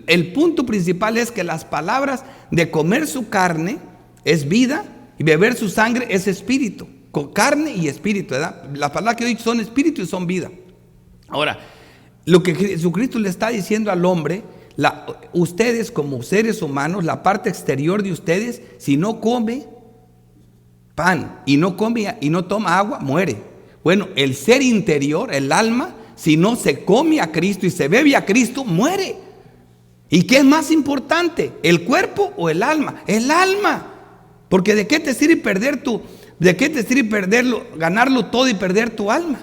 A: El punto principal es que las palabras de comer su carne es vida y beber su sangre es espíritu, con carne y espíritu, ¿verdad? Las palabras que he dicho son espíritu y son vida. Ahora, lo que Jesucristo le está diciendo al hombre, ustedes como seres humanos, la parte exterior de ustedes, si no come pan y no toma agua, muere. Bueno, el ser interior, el alma, si no se come a Cristo y se bebe a Cristo, muere. ¿Y qué es más importante? ¿El cuerpo o el alma? El alma. Porque ¿de qué te sirve ganarlo todo y perder tu alma?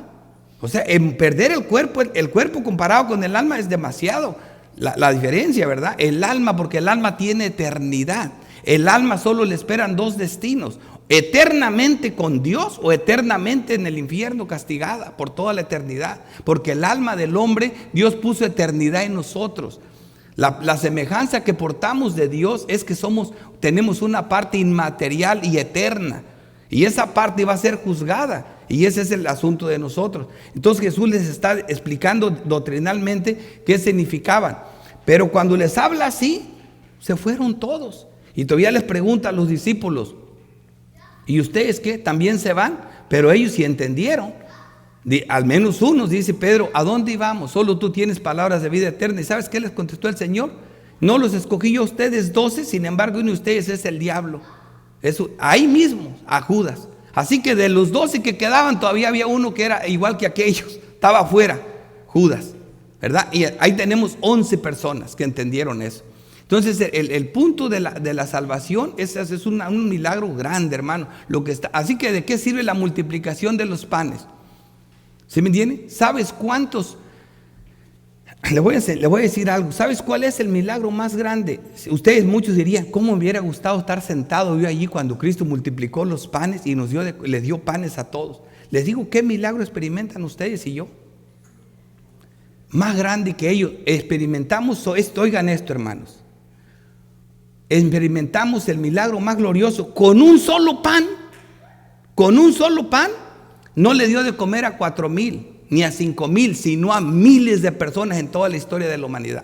A: O sea, en perder el cuerpo comparado con el alma es demasiado la diferencia, ¿verdad? El alma, porque el alma tiene eternidad. El alma solo le esperan dos destinos: eternamente con Dios o eternamente en el infierno castigada por toda la eternidad. Porque el alma del hombre, Dios puso eternidad en nosotros. La semejanza que portamos de Dios es que tenemos una parte inmaterial y eterna. Y esa parte va a ser juzgada. Y ese es el asunto de nosotros. Entonces Jesús les está explicando doctrinalmente qué significaban. Pero cuando les habla así, se fueron todos. Y todavía les pregunta a los discípulos: ¿y ustedes qué? ¿También se van? Pero ellos sí entendieron. Al menos unos, dice Pedro: ¿a dónde íbamos? Solo tú tienes palabras de vida eterna. ¿Y sabes qué les contestó el Señor? No los escogí yo a ustedes 12, sin embargo uno de ustedes es el diablo. Eso, ahí mismo, a Judas. Así que de los 12 que quedaban, todavía había uno que era igual que aquellos, estaba afuera, Judas, ¿verdad? Y ahí tenemos 11 personas que entendieron eso. Entonces el punto de la salvación es un milagro grande, hermano. Así que ¿de qué sirve la multiplicación de los panes? ¿Sí me entiende? ¿Sabes cuántos? Le voy a decir algo. ¿Sabes cuál es el milagro más grande? Ustedes muchos dirían: ¿cómo me hubiera gustado estar sentado yo allí cuando Cristo multiplicó los panes y les dio panes a todos? Les digo, ¿qué milagro experimentan ustedes y yo? Más grande que ellos. Experimentamos esto, oigan esto, hermanos. Experimentamos el milagro más glorioso con un solo pan. Con un solo pan no le dio de comer a 4,000 ni a 5,000, sino a miles de personas en toda la historia de la humanidad.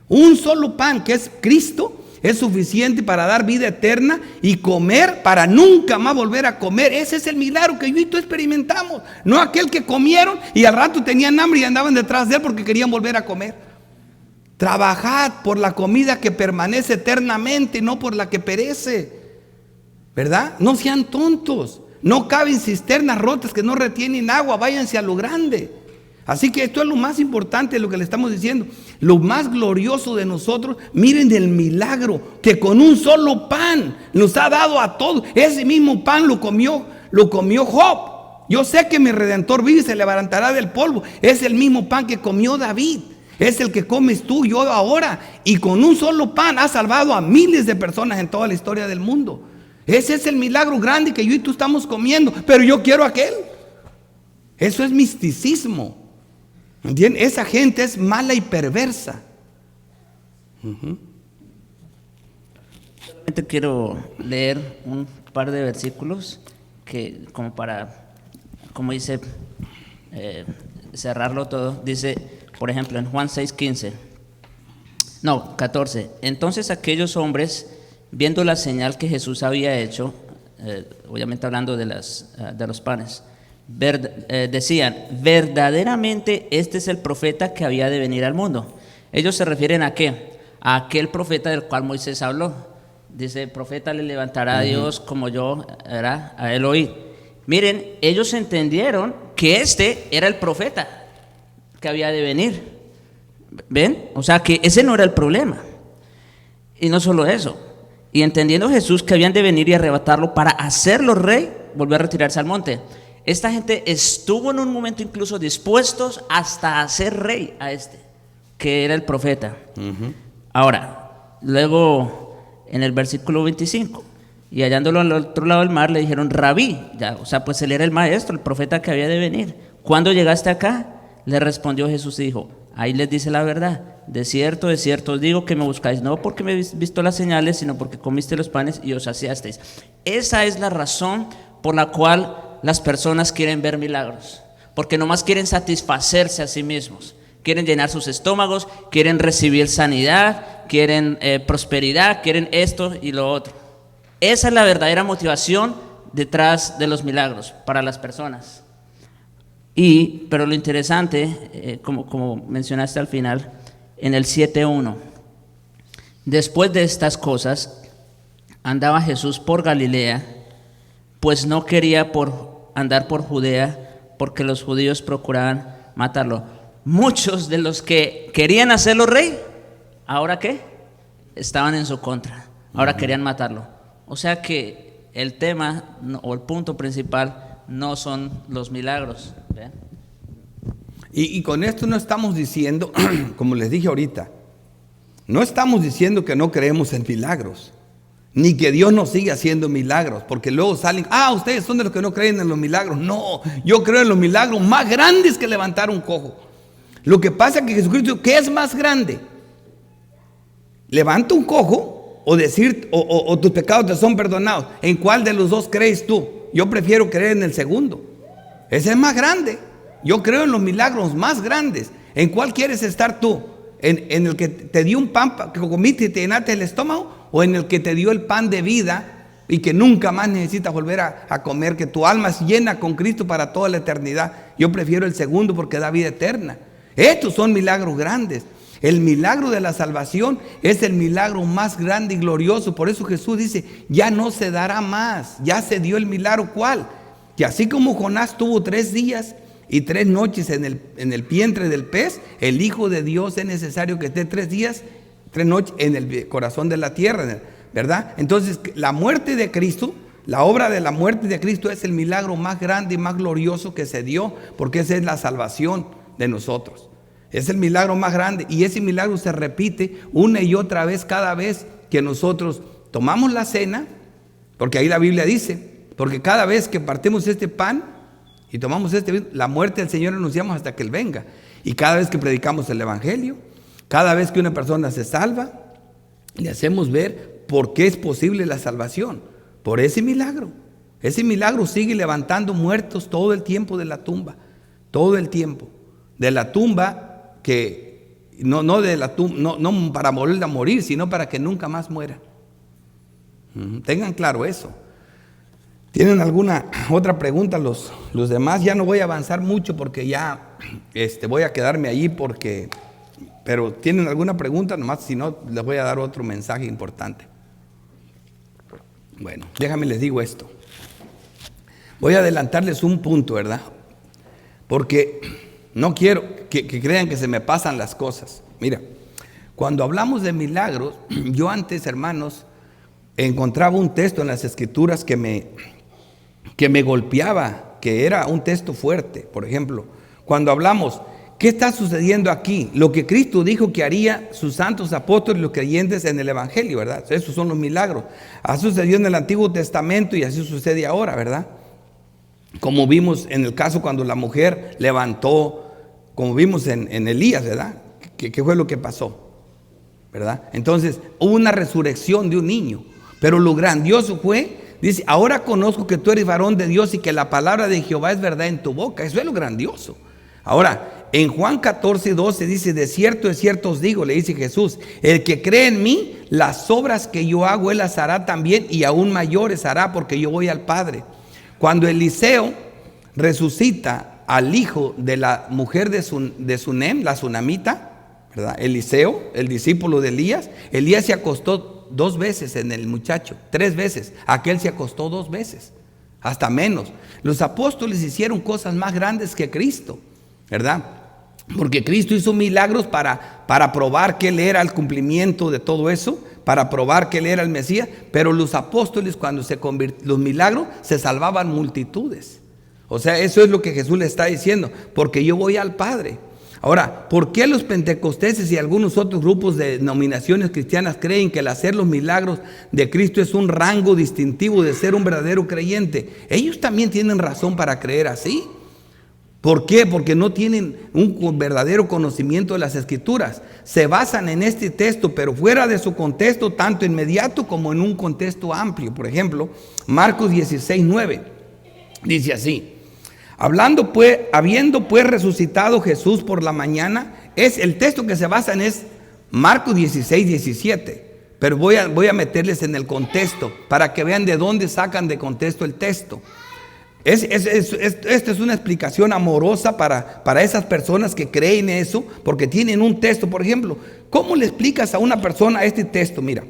A: Un solo pan, que es Cristo, es suficiente para dar vida eterna y comer para nunca más volver a comer. Ese es el milagro que yo y tú experimentamos. No aquel que comieron y al rato tenían hambre y andaban detrás de él porque querían volver a comer. Trabajad por la comida que permanece eternamente, no por la que perece, ¿verdad? No sean tontos. No caben cisternas rotas que no retienen agua. Váyanse a lo grande. Así que esto es lo más importante de lo que le estamos diciendo. Lo más glorioso de nosotros, miren el milagro que con un solo pan nos ha dado a todos. Ese mismo pan lo comió Job. Yo sé que mi Redentor vive y se levantará del polvo. Es el mismo pan que comió David. Es el que comes tú y yo ahora. Y con un solo pan ha salvado a miles de personas en toda la historia del mundo. Ese es el milagro grande que yo y tú estamos comiendo. Pero yo quiero aquel. Eso es misticismo. ¿Entienden? Esa gente es mala y perversa.
B: Solamente quiero leer un par de versículos que como dice, cerrarlo todo. Dice, por ejemplo, en Juan 14. Entonces aquellos hombres, viendo la señal que Jesús había hecho, obviamente hablando de los panes, decían: verdaderamente este es el profeta que había de venir al mundo. Ellos se refieren ¿a qué? A aquel profeta del cual Moisés habló. Dice: profeta le levantará a Dios como yo era a él oír. Miren, ellos entendieron que este era el profeta que había de venir. ¿Ven? O sea que ese no era el problema. Y no solo eso. Y entendiendo Jesús que habían de venir y arrebatarlo para hacerlo rey, volvió a retirarse al monte. Esta gente estuvo en un momento incluso dispuestos hasta hacer rey a este, que era el profeta. Ahora, luego en el versículo 25, y hallándolo al otro lado del mar, le dijeron: Rabí, pues él era el maestro, el profeta que había de venir. ¿Cuándo llegaste acá? Le respondió Jesús y dijo: ahí les dice la verdad. De cierto os digo que me buscáis, no porque me habéis visto las señales, sino porque comiste los panes y os saciasteis. Esa es la razón por la cual las personas quieren ver milagros, porque nomás quieren satisfacerse a sí mismos, quieren llenar sus estómagos, quieren recibir sanidad, quieren prosperidad, quieren esto y lo otro. Esa es la verdadera motivación detrás de los milagros para las personas. Pero lo interesante, como mencionaste al final, en el 7:1, después de estas cosas andaba Jesús por Galilea, pues no quería andar por Judea, porque los judíos procuraban matarlo. Muchos de los que querían hacerlo rey, ¿ahora qué? Estaban en su contra, ahora querían matarlo. O sea que el tema o el punto principal no son los milagros. ¿Ven?
A: Y con esto no estamos diciendo, como les dije ahorita, no estamos diciendo que no creemos en milagros. ni que Dios no sigue haciendo milagros, porque luego salen, ustedes son de los que no creen en los milagros. No, yo creo en los milagros más grandes que levantar un cojo. Lo que pasa es que Jesucristo, ¿qué es más grande? ¿Levanta un cojo o decir, o tus pecados te son perdonados? ¿En cuál de los dos crees tú? Yo prefiero creer en el segundo. Ese es más grande. Yo creo en los milagros más grandes. ¿En cuál quieres estar tú? ¿En el que te dio un pan que comiste y te llenaste el estómago? ¿O en el que te dio el pan de vida y que nunca más necesitas volver a comer, que tu alma es llena con Cristo para toda la eternidad? Yo prefiero el segundo porque da vida eterna. Estos son milagros grandes. El milagro de la salvación es el milagro más grande y glorioso. Por eso Jesús dice, ya no se dará más. Ya se dio el milagro. ¿Cuál? Que así como Jonás tuvo 3 días y 3 noches en el vientre del pez, el Hijo de Dios es necesario que esté 3 días, 3 noches en el corazón de la tierra, ¿verdad? Entonces, la muerte de Cristo, la obra de la muerte de Cristo es el milagro más grande y más glorioso que se dio, porque esa es la salvación de nosotros. Es el milagro más grande, y ese milagro se repite una y otra vez cada vez que nosotros tomamos la cena, porque ahí la Biblia dice, porque cada vez que partimos este pan y tomamos este vino, la muerte del Señor anunciamos hasta que Él venga. Y cada vez que predicamos el Evangelio, cada vez que una persona se salva, le hacemos ver por qué es posible la salvación, por ese milagro. Ese milagro sigue levantando muertos todo el tiempo de la tumba, todo el tiempo. De la tumba que no de la tumba, no para volver a morir, sino para que nunca más muera. Tengan claro eso. ¿Tienen alguna otra pregunta los demás? Ya no voy a avanzar mucho porque ya voy a quedarme allí pero ¿tienen alguna pregunta? Nomás, si no, les voy a dar otro mensaje importante. Bueno, déjame les digo esto. Voy a adelantarles un punto, ¿verdad? Porque no quiero que crean que se me pasan las cosas. Mira, cuando hablamos de milagros, yo antes, hermanos, encontraba un texto en las Escrituras que me golpeaba, que era un texto fuerte. Por ejemplo, cuando hablamos, ¿qué está sucediendo aquí? Lo que Cristo dijo que haría sus santos apóstoles y los creyentes en el Evangelio, ¿verdad? Esos son los milagros. Ha sucedido en el Antiguo Testamento y así sucede ahora, ¿verdad? Como vimos en el caso cuando la mujer levantó, como vimos en Elías, ¿verdad? ¿Qué fue lo que pasó? ¿Verdad? Entonces, hubo una resurrección de un niño. Pero lo grandioso fue, dice, ahora conozco que tú eres varón de Dios y que la palabra de Jehová es verdad en tu boca. Eso es lo grandioso. Ahora, en Juan 14:12 dice, de cierto os digo, le dice Jesús, el que cree en mí, las obras que yo hago, él las hará también y aún mayores hará, porque yo voy al Padre. Cuando Eliseo resucita al hijo de la mujer de Sunem, la sunamita, ¿verdad? Eliseo, el discípulo de Elías se acostó 2 veces en el muchacho, 3 veces. Aquel se acostó 2 veces, hasta menos. Los apóstoles hicieron cosas más grandes que Cristo, ¿verdad? Porque Cristo hizo milagros para probar que Él era el cumplimiento de todo eso, para probar que Él era el Mesías. Pero los apóstoles, cuando los milagros, se salvaban multitudes. O sea, eso es lo que Jesús le está diciendo, porque yo voy al Padre. Ahora, ¿por qué los pentecosteses y algunos otros grupos de denominaciones cristianas creen que el hacer los milagros de Cristo es un rango distintivo de ser un verdadero creyente? Ellos también tienen razón para creer así. ¿Por qué? Porque no tienen un verdadero conocimiento de las Escrituras. Se basan en este texto, pero fuera de su contexto, tanto inmediato como en un contexto amplio. Por ejemplo, Marcos 16:9 dice así: habiendo pues resucitado Jesús por la mañana, el texto que se basa en es Marcos 16:17. Pero voy a meterles en el contexto para que vean de dónde sacan de contexto el texto. Esta es una explicación amorosa para esas personas que creen eso, porque tienen un texto. Por ejemplo, ¿cómo le explicas a una persona este texto? Mira,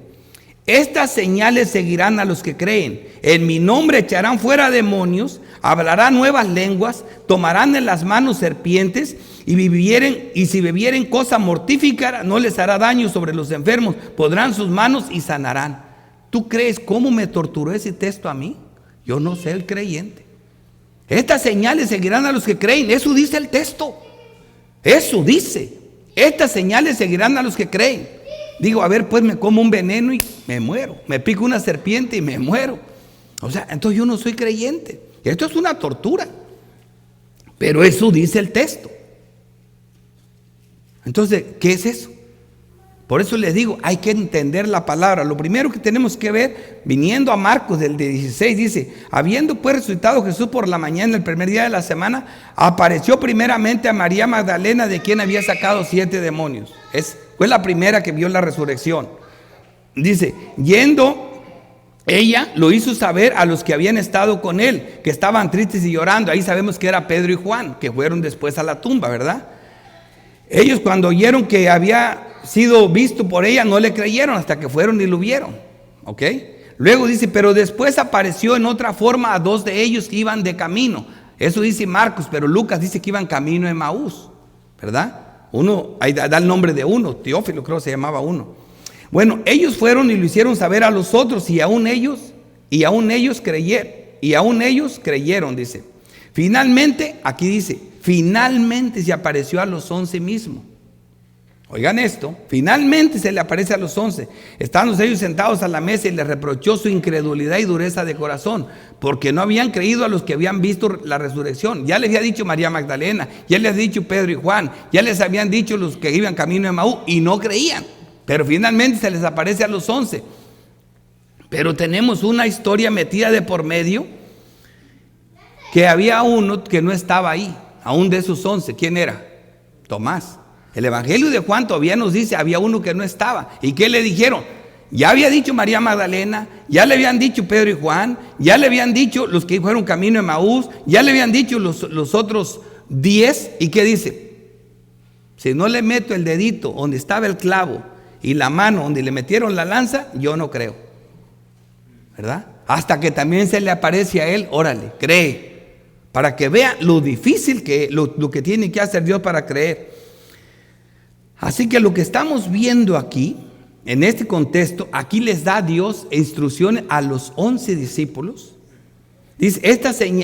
A: estas señales seguirán a los que creen. En mi nombre echarán fuera demonios, hablarán nuevas lenguas, tomarán en las manos serpientes y si bebieren cosa mortífera no les hará daño. Sobre los enfermos podrán sus manos y sanarán. ¿Tú crees cómo me torturó ese texto a mí? Yo no sé el creyente. Estas señales seguirán a los que creen. Eso dice el texto. Eso dice. Estas señales seguirán a los que creen. digo, a ver, pues me como un veneno y me muero. Me pico una serpiente y me muero. O sea, entonces yo no soy creyente. Esto es una tortura. Pero eso dice el texto. Entonces, ¿qué es eso? Por eso les digo, hay que entender la palabra. Lo primero que tenemos que ver, viniendo a Marcos del 16, dice, habiendo pues resucitado Jesús por la mañana, el primer día de la semana, apareció primeramente a María Magdalena, de quien había sacado 7 demonios. Fue la primera que vio la resurrección. Dice, yendo ella, lo hizo saber a los que habían estado con él, que estaban tristes y llorando. Ahí sabemos que era Pedro y Juan, que fueron después a la tumba, ¿verdad? Ellos cuando oyeron que había sido visto por ella, no le creyeron hasta que fueron y lo vieron. ¿Ok? Luego dice, pero después apareció en otra forma a 2 de ellos que iban de camino. Eso dice Marcos, pero Lucas dice que iban camino de Emaús, ¿verdad? Uno, ahí da el nombre de uno, Teófilo creo que se llamaba uno. Bueno, ellos fueron y lo hicieron saber a los otros, y aún ellos creyeron, dice. Finalmente, aquí dice, finalmente se apareció a los 11 mismos. Oigan esto, finalmente se le aparece a los 11, estando ellos sentados a la mesa, y les reprochó su incredulidad y dureza de corazón, porque no habían creído a los que habían visto la resurrección. Ya les había dicho María Magdalena, ya les había dicho Pedro y Juan, ya les habían dicho los que iban camino de Emaús y no creían, pero finalmente se les aparece a los 11. Pero tenemos una historia metida de por medio, que había uno que no estaba ahí, aún de esos 11. ¿Quién era? Tomás. El Evangelio de Juan todavía nos dice, había uno que no estaba. ¿Y qué le dijeron? Ya había dicho María Magdalena, ya le habían dicho Pedro y Juan, ya le habían dicho los que fueron camino de Emaús, ya le habían dicho los otros 10. ¿Y qué dice? Si no le meto el dedito donde estaba el clavo y la mano donde le metieron la lanza, yo no creo. ¿Verdad? Hasta que también se le aparece a él, órale, cree. Para que vea lo difícil lo que tiene que hacer Dios para creer. Así que lo que estamos viendo aquí, en este contexto, aquí les da Dios instrucciones a los 11 discípulos. Dice,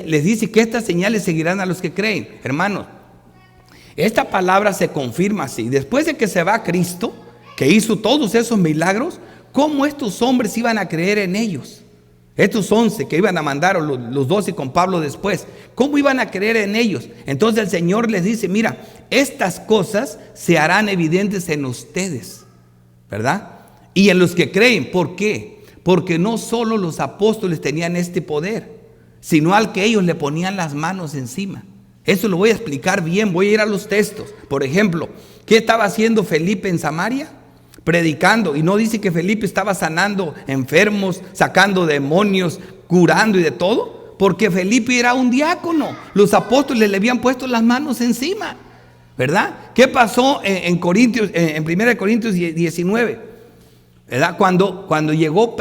A: les dice que estas señales seguirán a los que creen. Hermanos, esta palabra se confirma así. Después de que se va Cristo, que hizo todos esos milagros, ¿cómo estos hombres iban a creer en ellos? Estos 11 que iban a mandar, o los 12 con Pablo después, ¿cómo iban a creer en ellos? Entonces el Señor les dice, mira, estas cosas se harán evidentes en ustedes, ¿verdad? Y en los que creen. ¿Por qué? Porque no solo los apóstoles tenían este poder, sino al que ellos le ponían las manos encima. Eso lo voy a explicar bien, voy a ir a los textos. Por ejemplo, ¿qué estaba haciendo Felipe en Samaria? Predicando. Y no dice que Felipe estaba sanando enfermos, sacando demonios, curando y de todo, porque Felipe era un diácono. Los apóstoles le habían puesto las manos encima, ¿verdad? ¿Qué pasó en 1 Corintios 19? ¿Verdad? Cuando llegó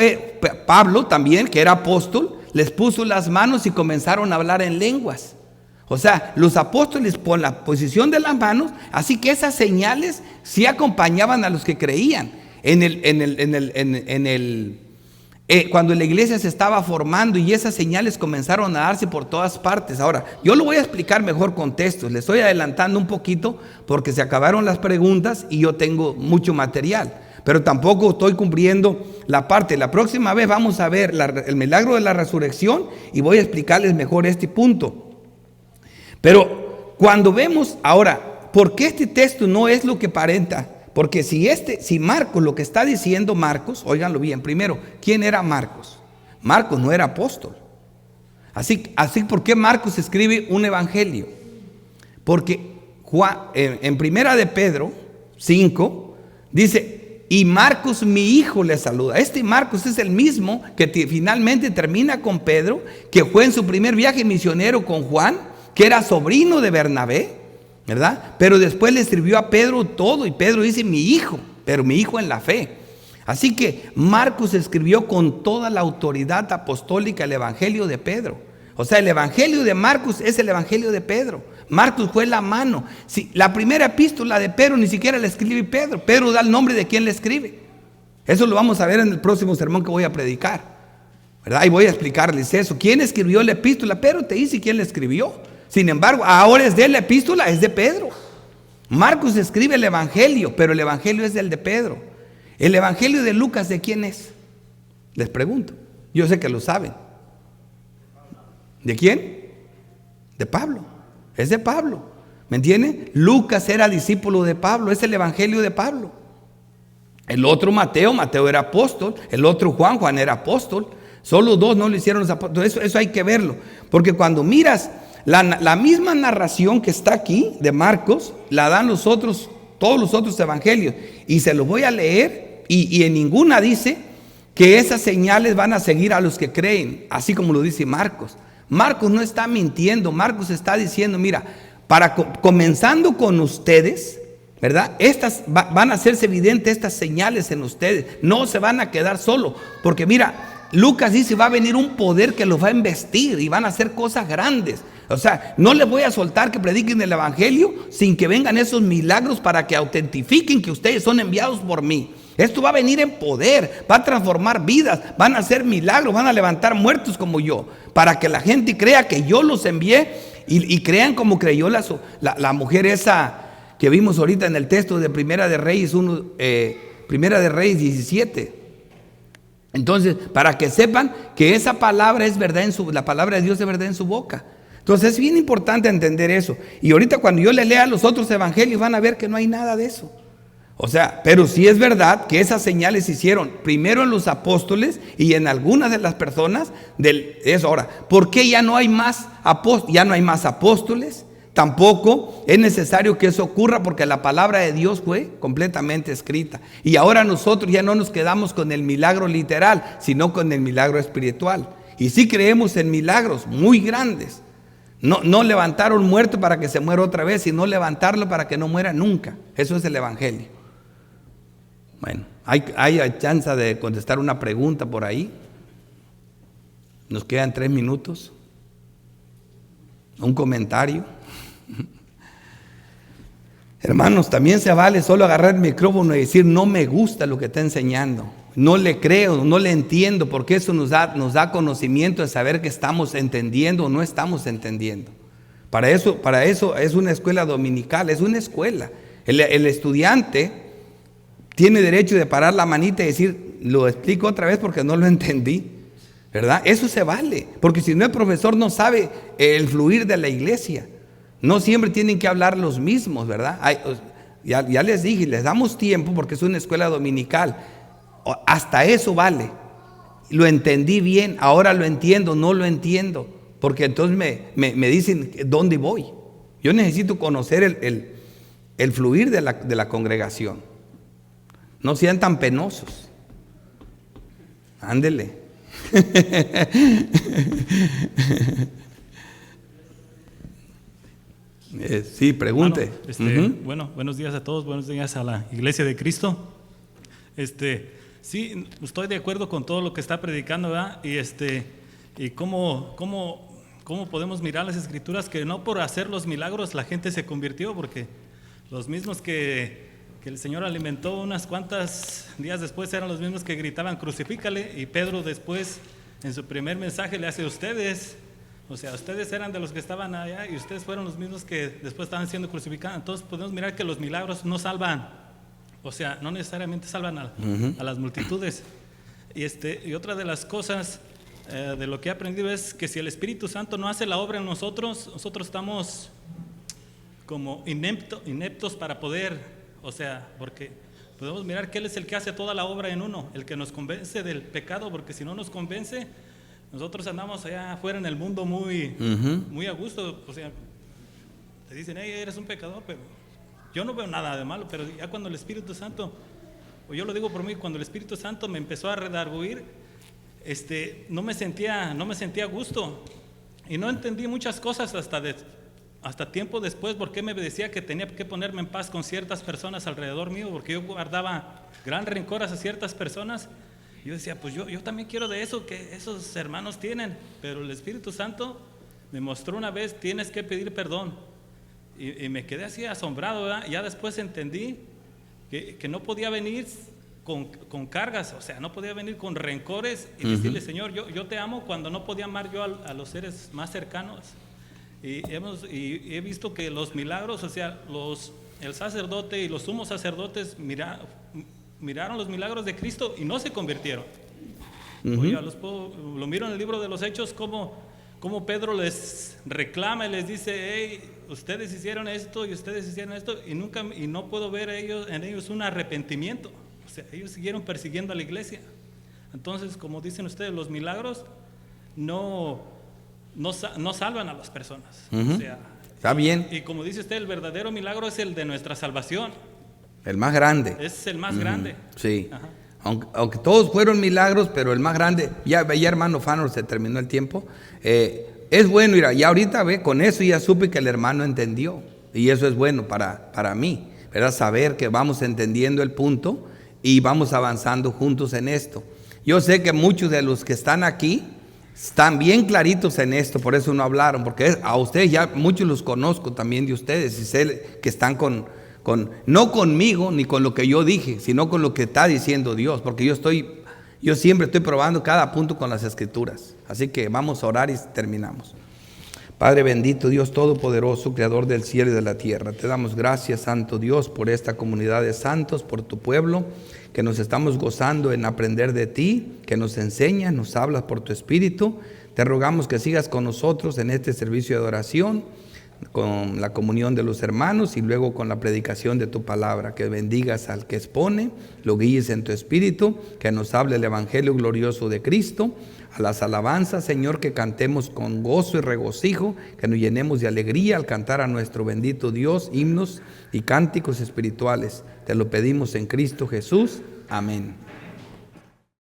A: Pablo también, que era apóstol, les puso las manos y comenzaron a hablar en lenguas. O sea, los apóstoles por la posición de las manos, así que esas señales sí acompañaban a los que creían. Cuando la iglesia se estaba formando y esas señales comenzaron a darse por todas partes. Ahora, yo lo voy a explicar mejor con textos. Les estoy adelantando un poquito porque se acabaron las preguntas y yo tengo mucho material. Pero tampoco estoy cumpliendo la parte. La próxima vez vamos a ver el milagro de la resurrección y voy a explicarles mejor este punto. Pero cuando vemos ahora, ¿por qué este texto no es lo que aparenta? Porque si Marcos, lo que está diciendo Marcos, óiganlo bien, primero, ¿quién era Marcos? Marcos no era apóstol. Así ¿por qué Marcos escribe un evangelio? Porque en primera de Pedro 5 dice, y Marcos mi hijo le saluda. Este Marcos es el mismo que finalmente termina con Pedro, que fue en su primer viaje misionero con Juan, que era sobrino de Bernabé, ¿verdad? Pero después le escribió a Pedro todo, y Pedro dice mi hijo, pero mi hijo en la fe. Así que Marcos escribió con toda la autoridad apostólica el evangelio de Pedro. O sea, el evangelio de Marcos es el evangelio de Pedro. Marcos fue la mano. La primera epístola de Pedro ni siquiera la escribe Pedro. Pedro da el nombre de quien la escribe. Eso lo vamos a ver en el próximo sermón que voy a predicar, ¿verdad? Y voy a explicarles eso. ¿Quién escribió la epístola? Pedro te dice quién la escribió. Sin embargo, ahora es de la epístola, es de Pedro. Marcos escribe el evangelio, pero el evangelio es del de Pedro. ¿El Evangelio de Lucas de quién es? Les pregunto. Yo sé que lo saben. ¿De quién? De Pablo. Es de Pablo. ¿Me entiende? Lucas era discípulo de Pablo. Es el Evangelio de Pablo. El otro Mateo era apóstol. El otro Juan era apóstol. Solo dos no lo hicieron los apóstoles. Eso hay que verlo. Porque cuando miras la misma narración que está aquí de Marcos, la dan todos los otros evangelios. Y se los voy a leer y en ninguna dice que esas señales van a seguir a los que creen, así como lo dice Marcos. Marcos no está mintiendo. Marcos está diciendo, mira, comenzando con ustedes, ¿verdad? Van a hacerse evidentes estas señales en ustedes. No se van a quedar solos. Porque mira, Lucas dice, va a venir un poder que los va a investir y van a hacer cosas grandes. O sea, no les voy a soltar que prediquen el evangelio sin que vengan esos milagros para que autentifiquen que ustedes son enviados por mí. Esto va a venir en poder, va a transformar vidas, van a hacer milagros, van a levantar muertos como yo, para que la gente crea que yo los envié y crean como creyó la mujer esa que vimos ahorita en el texto de Primera de Reyes 17. Entonces, para que sepan que esa palabra es verdad la palabra de Dios es verdad en su boca. Entonces es bien importante entender eso. Y ahorita cuando yo le lea los otros evangelios van a ver que no hay nada de eso. O sea, pero sí es verdad que esas señales se hicieron primero en los apóstoles y en algunas de las personas de eso. Ahora, ¿por qué ya no hay más apóstoles? Tampoco es necesario que eso ocurra porque la palabra de Dios fue completamente escrita. Y ahora nosotros ya no nos quedamos con el milagro literal, sino con el milagro espiritual. Y sí creemos en milagros muy grandes. No levantar un muerto para que se muera otra vez, sino levantarlo para que no muera nunca. Eso es el evangelio. Bueno, hay chance de contestar una pregunta por ahí. Nos quedan 3 minutos. Un comentario. Hermanos, también se vale solo agarrar el micrófono y decir no me gusta lo que está enseñando, no le creo, no le entiendo, porque eso nos da conocimiento de saber que estamos entendiendo o no estamos entendiendo. Para eso es una escuela dominical, es una escuela. El estudiante tiene derecho de parar la manita y decir lo explico otra vez porque no lo entendí, ¿verdad? Eso se vale, porque si no el profesor no sabe el fluir de la iglesia. No siempre tienen que hablar los mismos, ¿verdad? Ya les dije, les damos tiempo porque es una escuela dominical. Hasta eso vale. Lo entendí bien, ahora lo entiendo, no lo entiendo. Porque entonces me dicen dónde voy. Yo necesito conocer el fluir de la congregación. No sean tan penosos. Ándele. Sí, pregunte.
F: Bueno, buenos días a todos, buenos días a la Iglesia de Cristo. Sí, estoy de acuerdo con todo lo que está predicando, ¿verdad? Y cómo podemos mirar las Escrituras, que no por hacer los milagros la gente se convirtió, porque los mismos que el Señor alimentó unas cuantas días después eran los mismos que gritaban crucifícale, y Pedro después en su primer mensaje le hace a ustedes. O sea, ustedes eran de los que estaban allá y ustedes fueron los mismos que después estaban siendo crucificados. Entonces podemos mirar que los milagros no salvan, o sea, no necesariamente salvan a las multitudes. Y otra de las cosas de lo que he aprendido es que si el Espíritu Santo no hace la obra en nosotros estamos como ineptos para poder, o sea, porque podemos mirar que Él es el que hace toda la obra en uno, el que nos convence del pecado, porque si no nos convence, nosotros andamos allá afuera en el mundo muy a gusto. O sea, te dicen, hey, eres un pecador, pero yo no veo nada de malo. Pero ya cuando el Espíritu Santo, o yo lo digo por mí, cuando el Espíritu Santo me empezó a redarguir, no me sentía a gusto. Y no entendí muchas cosas hasta tiempo después, porque me decía que tenía que ponerme en paz con ciertas personas alrededor mío, porque yo guardaba gran rencor hacia ciertas personas. Yo decía, pues yo también quiero de eso que esos hermanos tienen, pero el Espíritu Santo me mostró una vez, tienes que pedir perdón, y me quedé así asombrado, ¿verdad? Ya después entendí que no podía venir con cargas, o sea, no podía venir con rencores y decirle, Señor, yo te amo, cuando no podía amar yo a los seres más cercanos. Y he visto que los milagros, o sea, el sacerdote y los sumos sacerdotes miraron los milagros de Cristo y no se convirtieron.
A: Ujú.
F: Oiga, lo miro en el libro de los Hechos, como Pedro les reclama y les dice, hey, ustedes hicieron esto y ustedes hicieron esto, y no puedo ver en ellos un arrepentimiento. O sea, ellos siguieron persiguiendo a la iglesia. Entonces, como dicen ustedes, los milagros no salvan a las personas.
A: Ujú.
F: O sea,
A: Está bien.
F: y como dice usted, el verdadero milagro es el de nuestra salvación.
A: El más grande.
F: Es el más grande.
A: Sí.
F: Ajá.
A: Aunque todos fueron milagros, pero el más grande, ya hermano Fanor, se terminó el tiempo. Es bueno, mira, ya ahorita con eso ya supe que el hermano entendió. Y eso es bueno para mí, ¿verdad? Saber que vamos entendiendo el punto y vamos avanzando juntos en esto. Yo sé que muchos de los que están aquí están bien claritos en esto, por eso no hablaron, porque a ustedes ya muchos los conozco también de ustedes, y sé que están no conmigo ni con lo que yo dije, sino con lo que está diciendo Dios, porque yo siempre estoy probando cada punto con las escrituras. Así que vamos a orar y terminamos. Padre bendito, Dios todopoderoso, creador del cielo y de la tierra, te damos gracias, santo Dios, por esta comunidad de santos, por tu pueblo, que nos estamos gozando en aprender de ti, que nos enseñas, nos hablas por tu espíritu. Te rogamos que sigas con nosotros en este servicio de adoración, con la comunión de los hermanos y luego con la predicación de tu palabra, que bendigas al que expone, lo guíes en tu espíritu, que nos hable el evangelio glorioso de Cristo, a las alabanzas, Señor, que cantemos con gozo y regocijo, que nos llenemos de alegría al cantar a nuestro bendito Dios, himnos y cánticos espirituales. Te lo pedimos en Cristo Jesús. Amén.